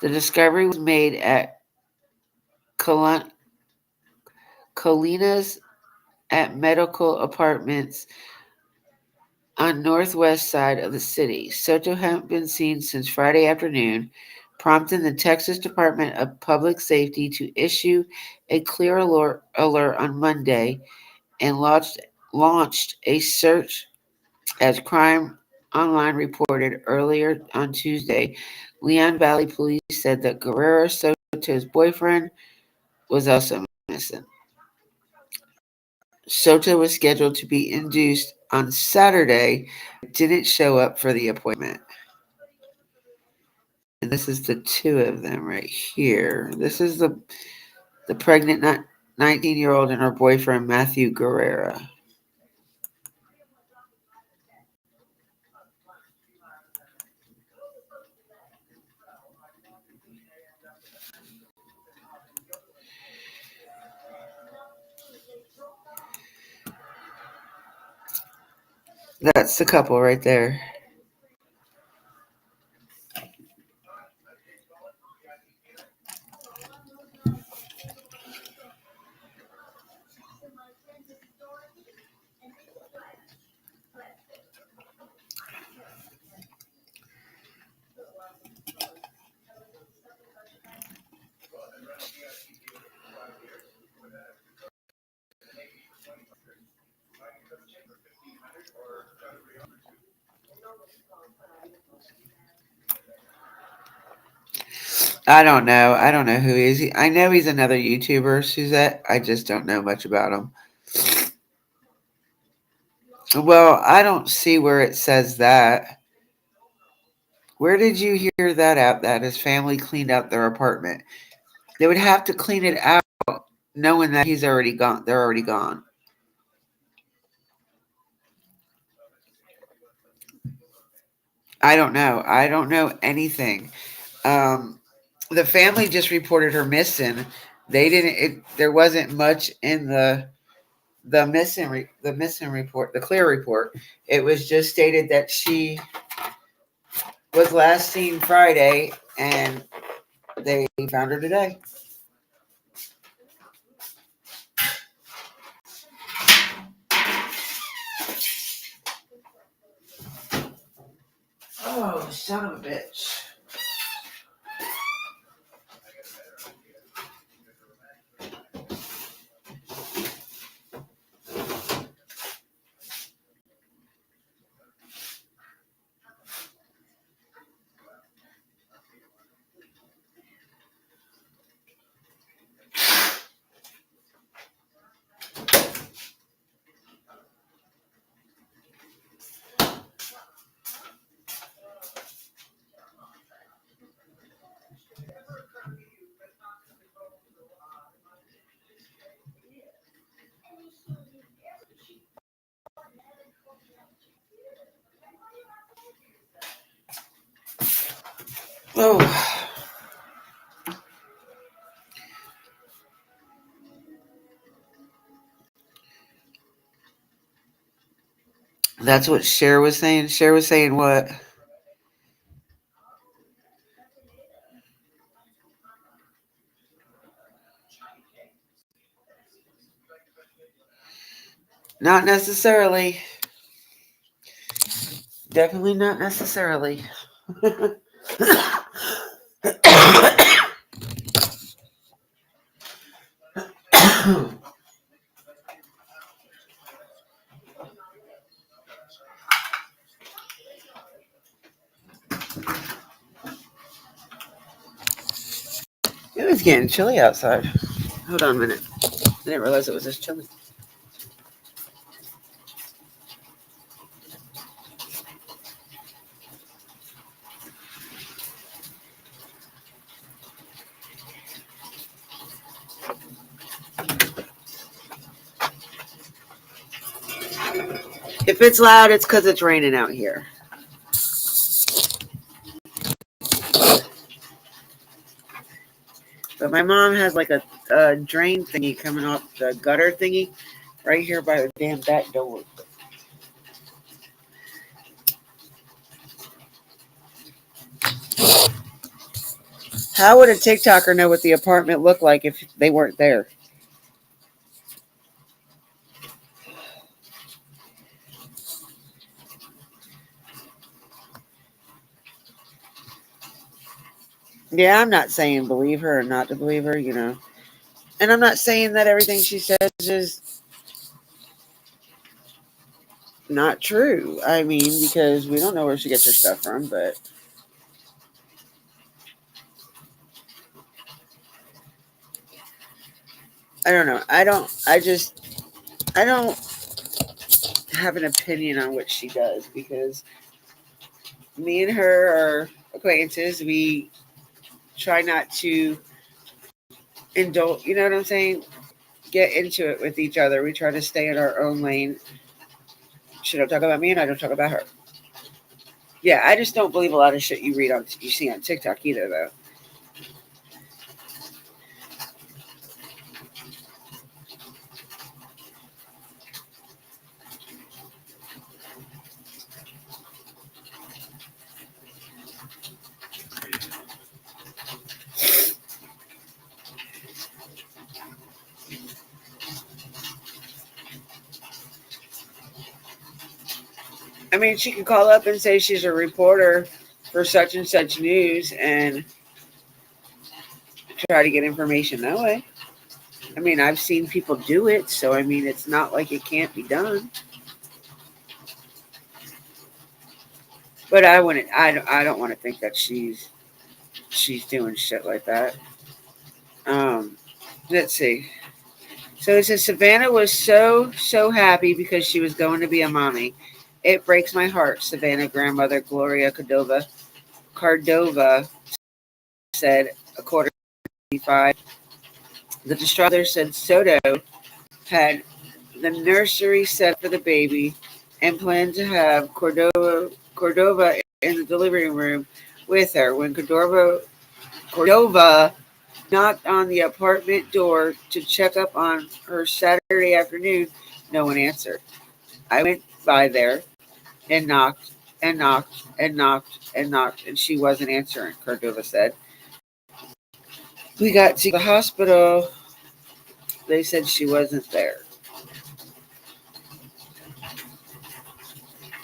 the discovery was made at Colinas at Medical Apartments on northwest side of the city. Soto hadn't been seen since Friday afternoon, prompting the Texas Department of Public Safety to issue a clear alert on Monday and launched a search. As Crime Online reported earlier on Tuesday, Leon Valley Police said that Guerrero Soto's boyfriend was also missing. Soto was scheduled to be induced on Saturday, but didn't show up for the appointment. And this is the 2 of them right here. This is the pregnant 19-year-old and her boyfriend, Matthew Guerrero. That's the couple right there. I don't know. I don't know who he is. I know he's another YouTuber, Suzette. I just don't know much about him. Well, I don't see where it says that. Where did you hear that out that his family cleaned out their apartment? They would have to clean it out knowing that he's already gone. They're already gone. I don't know. I don't know anything. The family just reported her missing. They didn't. There wasn't much in the missing report, the clear report. It was just stated that she was last seen Friday, and they found her today. Oh, son of a bitch. Oh. That's what Cher was saying. Cher was saying what? Not necessarily. Definitely not necessarily. It was getting chilly outside. Hold on a minute. I didn't realize it was this chilly. If it's loud, it's because it's raining out here. But my mom has like a drain thingy coming off the gutter thingy right here by the damn back door. How would a TikToker know what the apartment looked like if they weren't there? Yeah, I'm not saying believe her or not to believe her, you know. And I'm not saying that everything she says is not true. I mean, because we don't know where she gets her stuff from, but I don't know. I don't have an opinion on what she does because me and her are acquaintances. We try not to indulge, you know what I'm saying? Get into it with each other. We try to stay in our own lane. She don't talk about me and I don't talk about her. Yeah, I just don't believe a lot of shit you see on TikTok either, though. I mean, she can call up and say she's a reporter for such and such news and try to get information that way. I mean, I've seen people do it, so I mean, it's not like it can't be done. But I don't want to think that she's she's doing shit like that. Let's see. So it says Savannah was so happy because she was going to be a mommy. It breaks my heart, Savannah grandmother Gloria Cordova said, according to 5. The distraught mother said Soto had the nursery set for the baby and planned to have Cordova in the delivery room with her. When Cordova knocked on the apartment door to check up on her Saturday afternoon, no one answered. I went by there and knocked and knocked and knocked and knocked, and she wasn't answering, Cordova said. We got to the hospital. They said she wasn't there.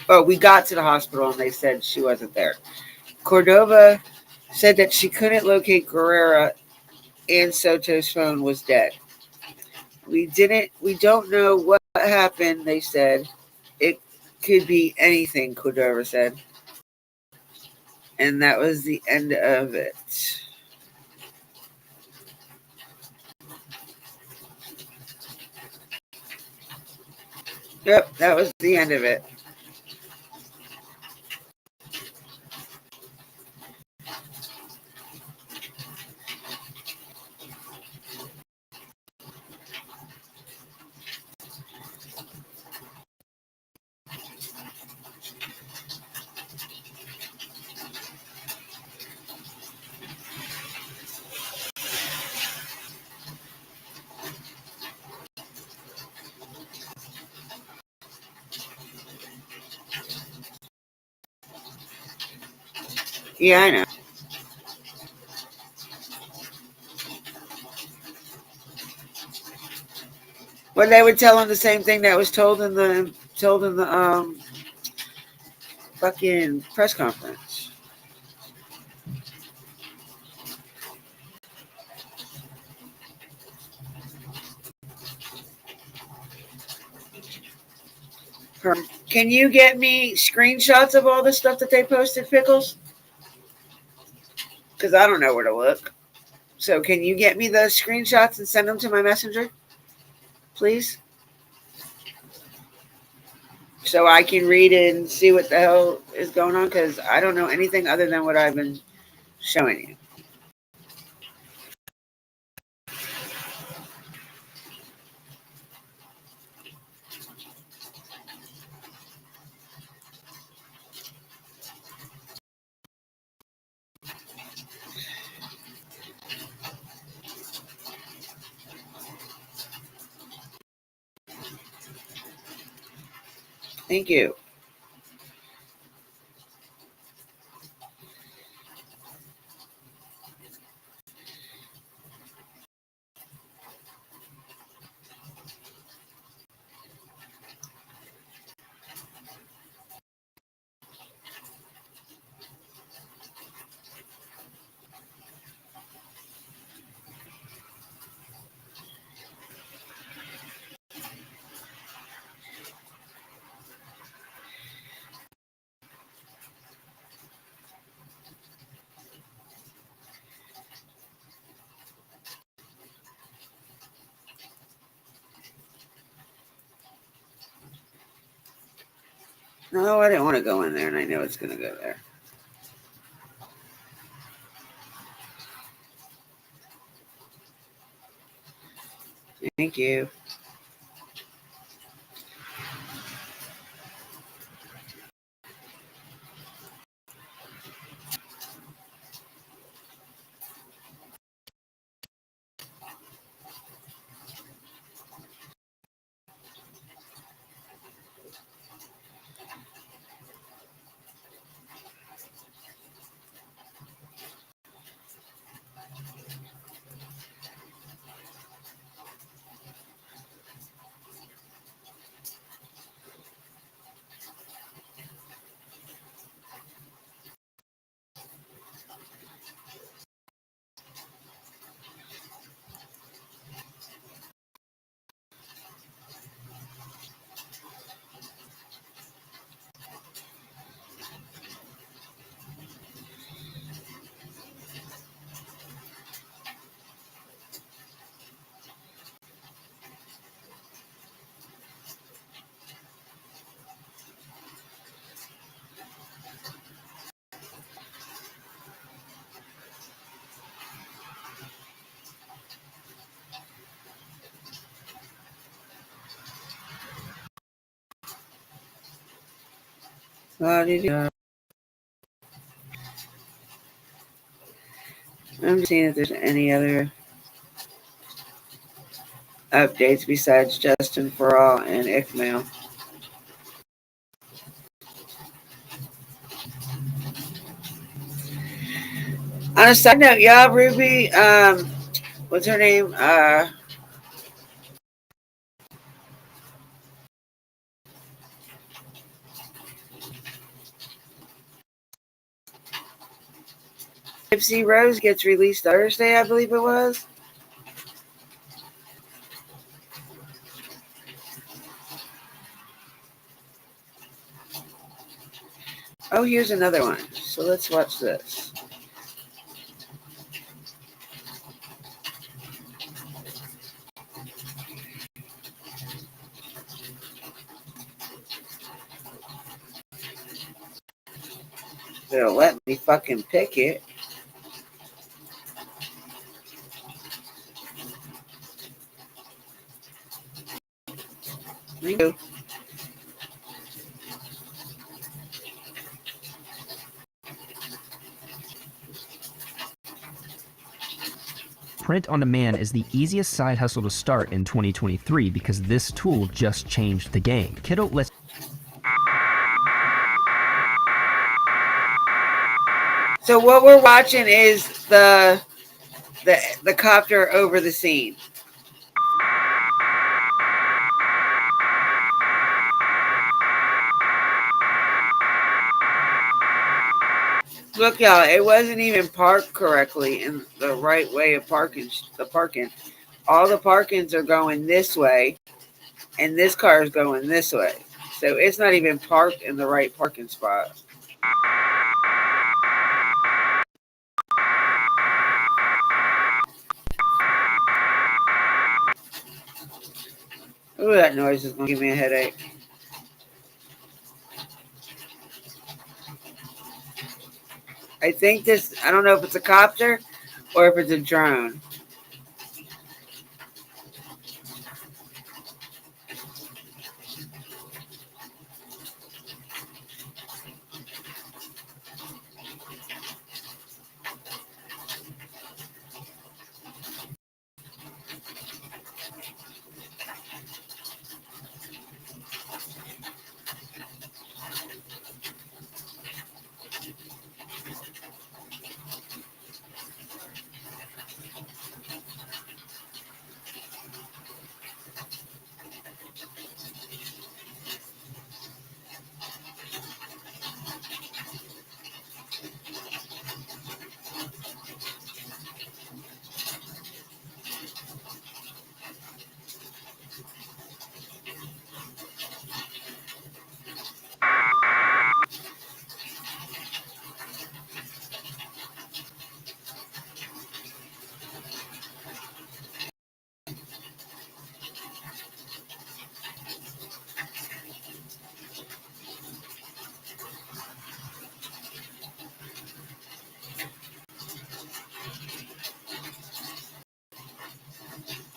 Oh, we got to the hospital and they said she wasn't there. Cordova said that she couldn't locate Guerrera and Soto's phone was dead. We don't know what happened, they said. It could be anything, Cordova said. And that was the end of it. Yep, that was the end of it. Yeah, I know. Well, they would tell him the same thing that was told in the fucking press conference. Can you get me screenshots of all the stuff that they posted, Pickles? Because I don't know where to look. So can you get me those screenshots and send them to my messenger, please? So I can read it and see what the hell is going on, because I don't know anything other than what I've been showing you. Thank you. No, I didn't want to go in there, and I know it's going to go there. Thank you. La-di-da. I'm just seeing if there's any other updates besides Justin Farrell and Ickmail. On a side note, y'all, Ruby, what's her name? Gypsy Rose gets released Thursday, I believe it was. Oh, here's another one. So let's watch this. They'll let me fucking pick it. Me too. Print on demand is the easiest side hustle to start in 2023 because this tool just changed the game. Kiddo lets So what we're watching is the copter over the scene. Look, y'all, it wasn't even parked correctly in the right way of parking. The parking, all the parkings are going this way, and this car is going this way. So it's not even parked in the right parking spot. Ooh, that noise is gonna give me a headache. I think this, I don't know if it's a copter or if it's a drone.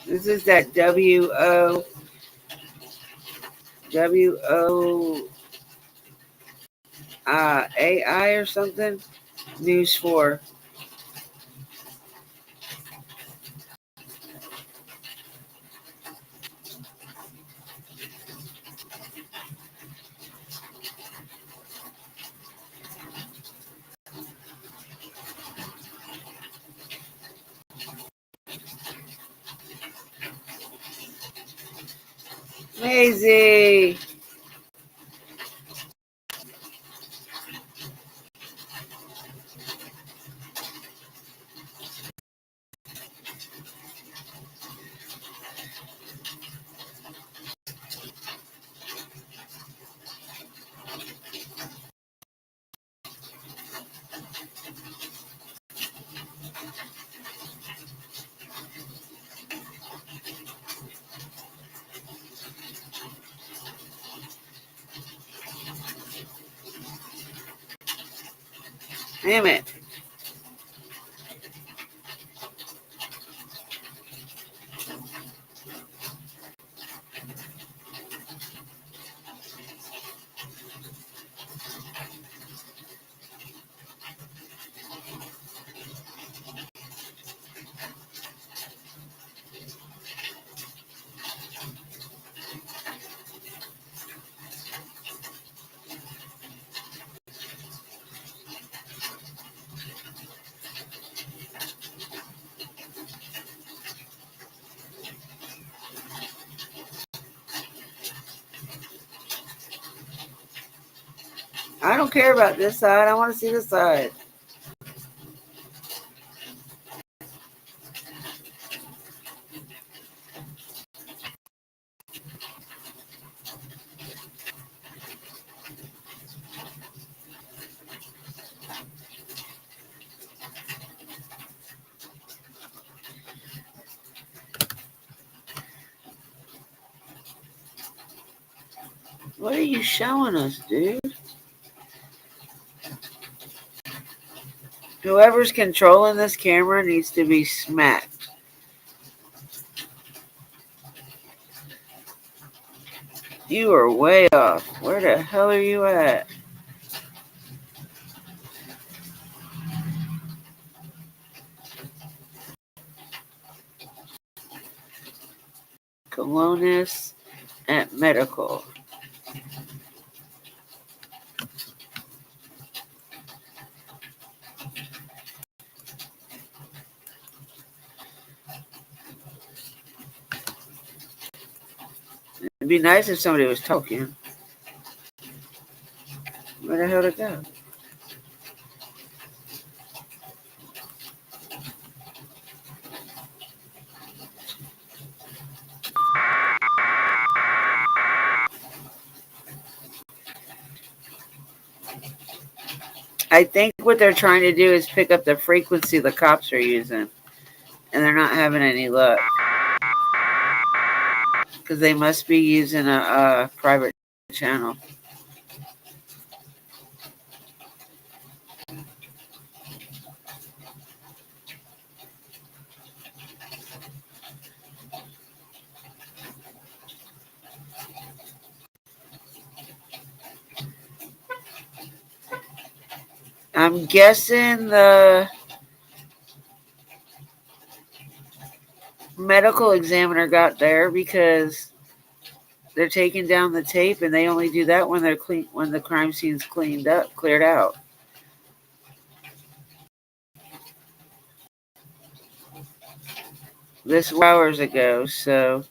This is that WO AI or something. News 4. Maisie. Damn it. I don't care about this side. I want to see this side. What are you showing us, dude? Whoever's controlling this camera needs to be smacked. You are way off. Where the hell are you at? Colonus at Medical. It'd be nice if somebody was talking. Where the hell did it go? I think what they're trying to do is pick up the frequency the cops are using. And they're not having any luck. Because they must be using a private channel. I'm guessing the medical examiner got there because they're taking down the tape, and they only do that when they're clean, when the crime scene's cleared out. This was hours ago, so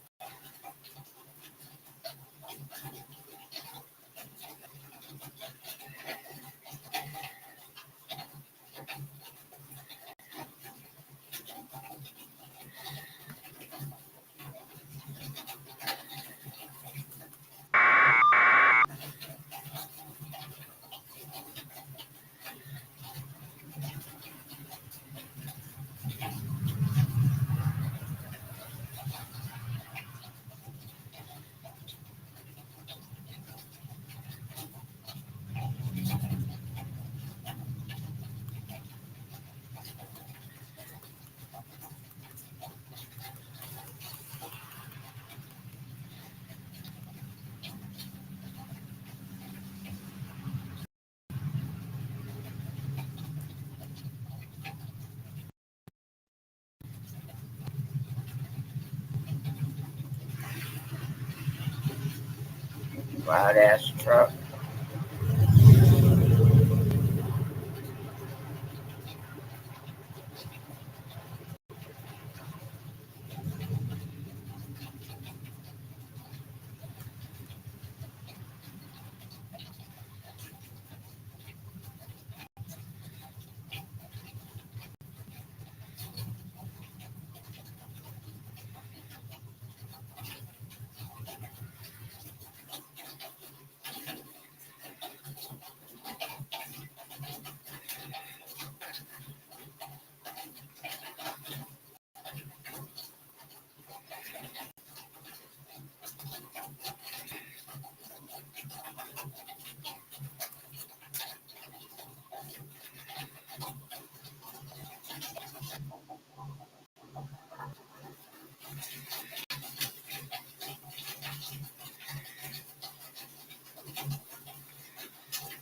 loud ass truck.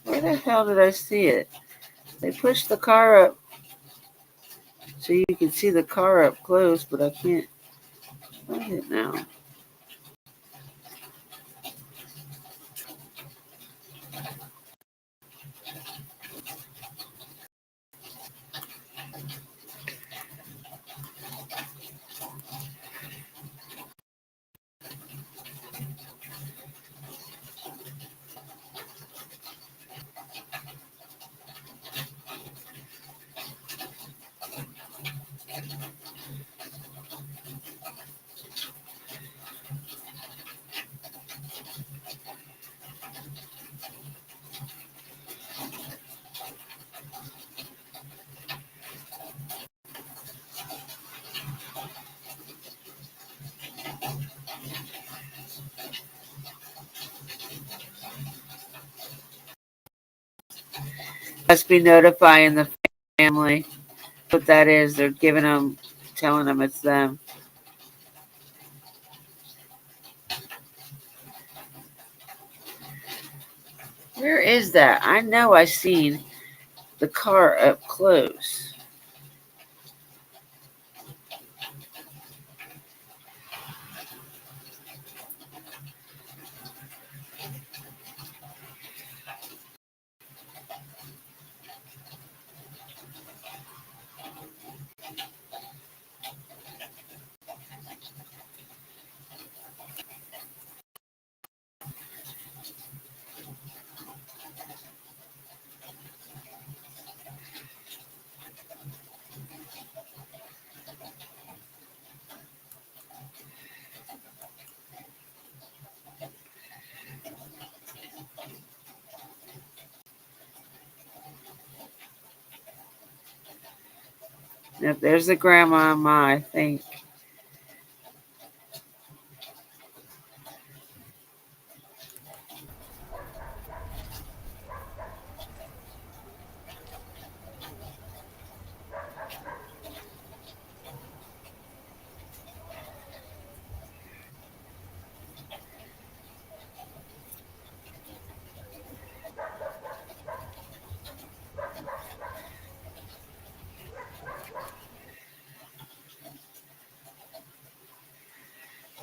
Where the hell did I see it? They pushed the car up so you can see the car up close, but I can't find it now. Must be notifying the family. What that is, they're giving them, telling them it's them. Where is that? I know I seen the car up close. Yep, there's the grandma, I think.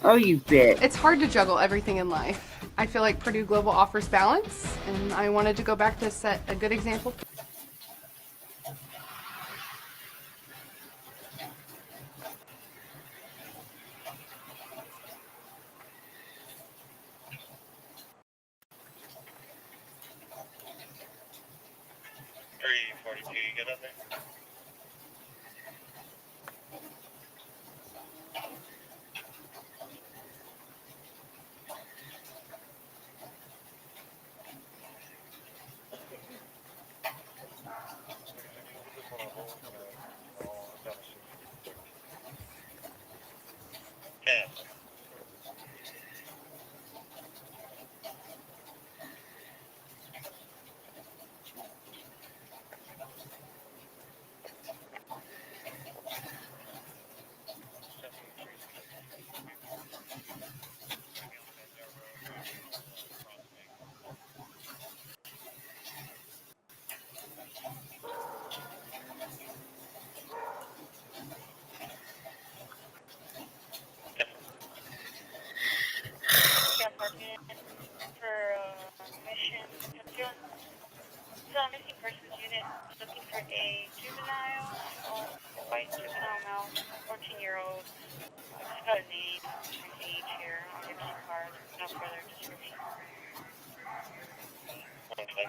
Oh, you bitch. It's hard to juggle everything in life. I feel like Purdue Global offers balance, and I wanted to go back to set a good example. You get up there? So missing persons unit looking for a juvenile or a white juvenile male, 14-year-old. Just got a name and age here on your key card. No further description. Okay.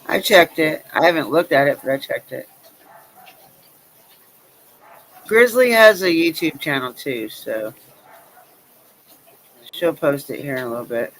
I checked it. I haven't looked at it, but I checked it. Grizzly has a YouTube channel too, so she'll post it here in a little bit.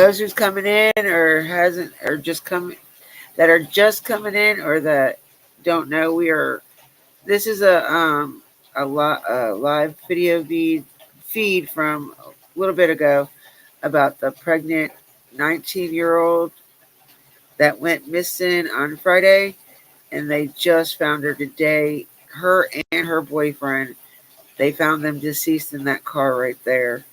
those who's coming in or hasn't or just come that are just coming in or that don't know, this is a live video feed from a little bit ago about the pregnant 19-year-old that went missing on Friday, and they just found her today. Her and her boyfriend, they found them deceased in that car right there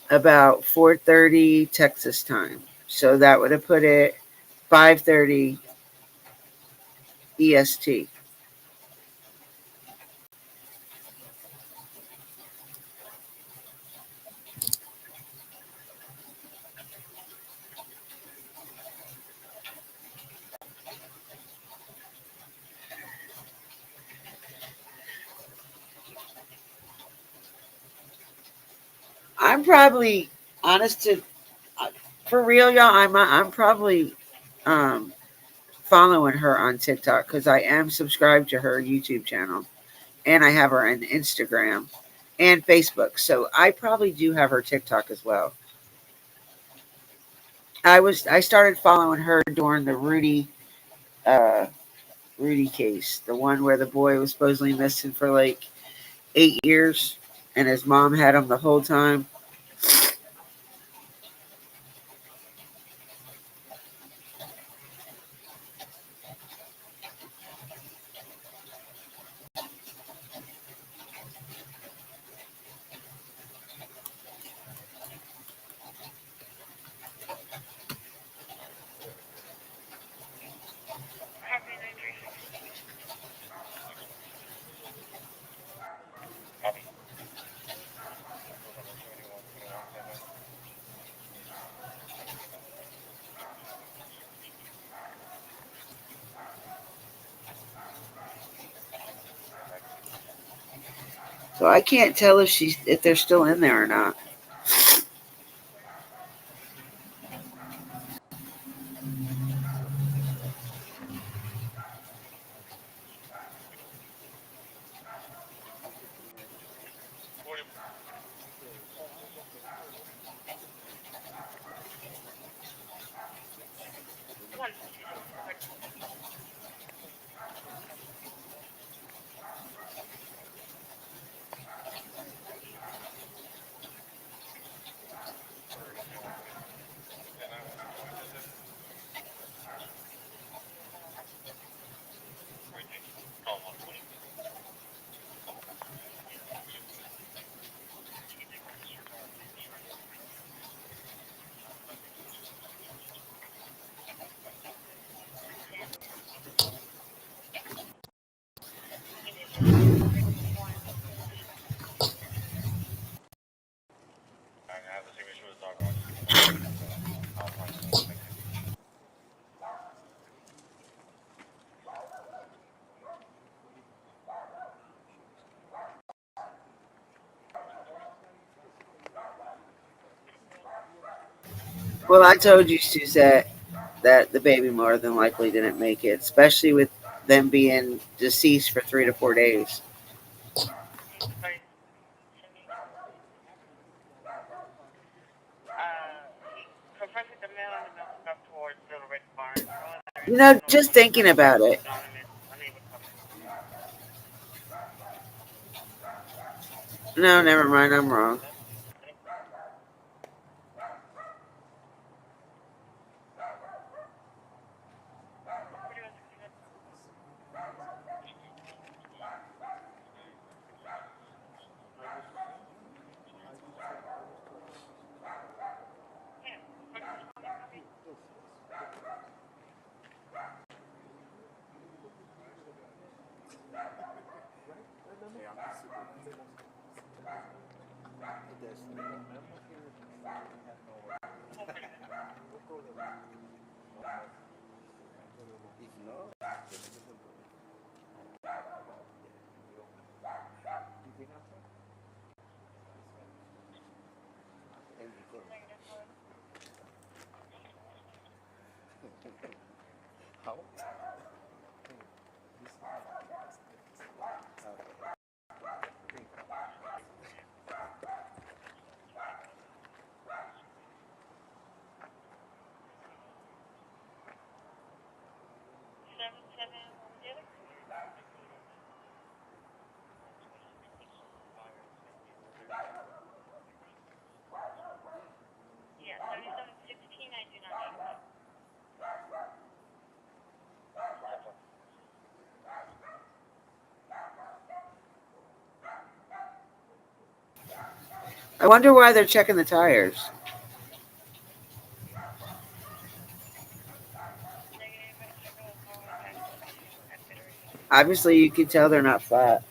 about 4:30 Texas time. So that would have put it 5:30 EST. I'm probably honest to for real, y'all. I'm probably um, following her on TikTok because I am subscribed to her YouTube channel and I have her on Instagram and Facebook. So I probably do have her TikTok as well. I started following her during the Rudy case, the one where the boy was supposedly missing for like 8 years and his mom had him the whole time. So I can't tell if they're still in there or not. Well, I told you, Suzette, that the baby more than likely didn't make it, especially with them being deceased for 3 to 4 days. Just thinking about it. No, never mind. I'm wrong. I wonder why they're checking the tires. Obviously, you can tell they're not flat.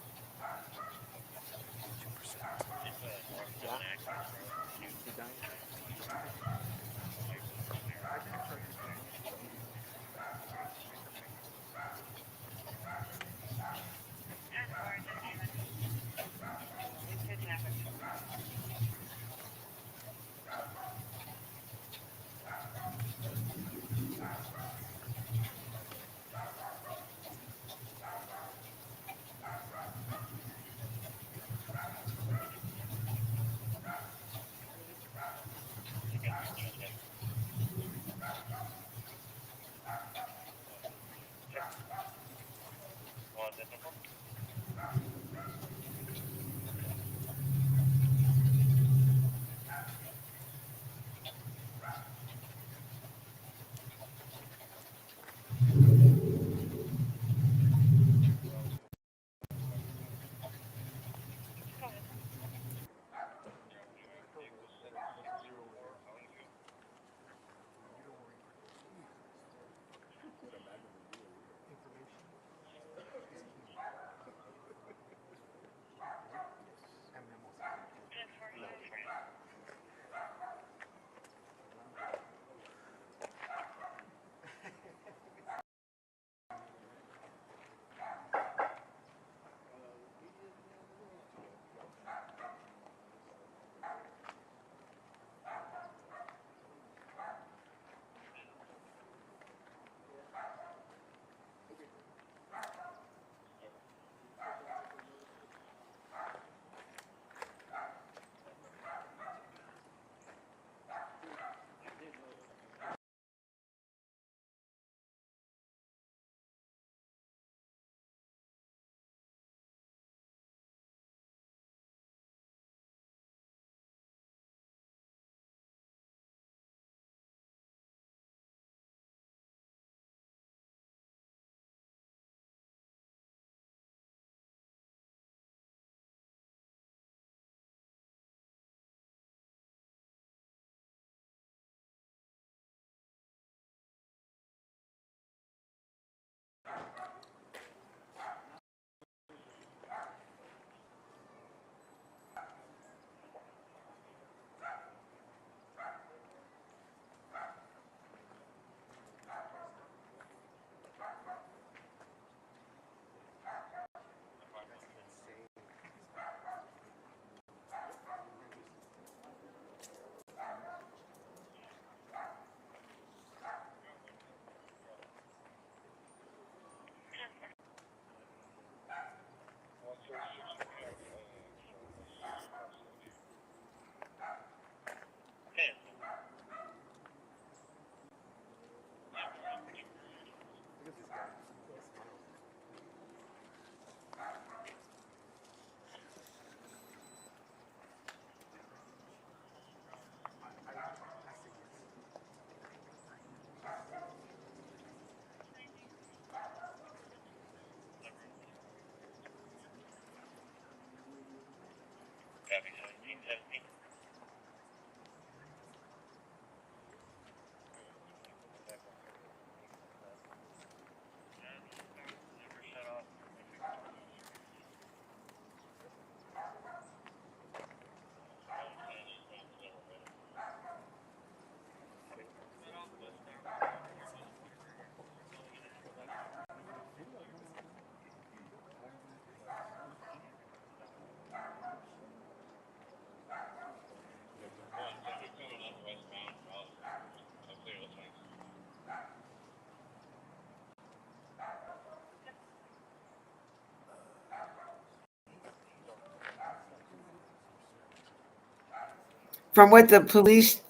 From what the police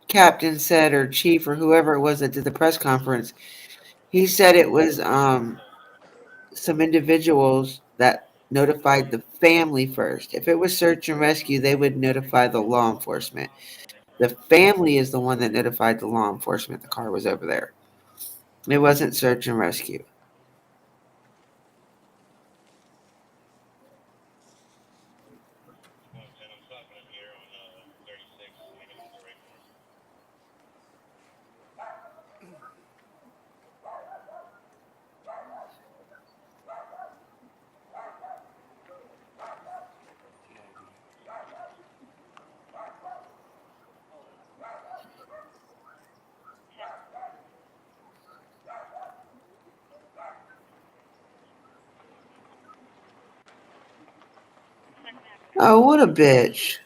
captain said, or chief, or whoever it was that did the press conference, he said it was some individuals that notified the family first. If it was search and rescue, they would notify the law enforcement. The family is the one that notified the law enforcement the car was over there. It wasn't search and rescue. Oh, what a bitch.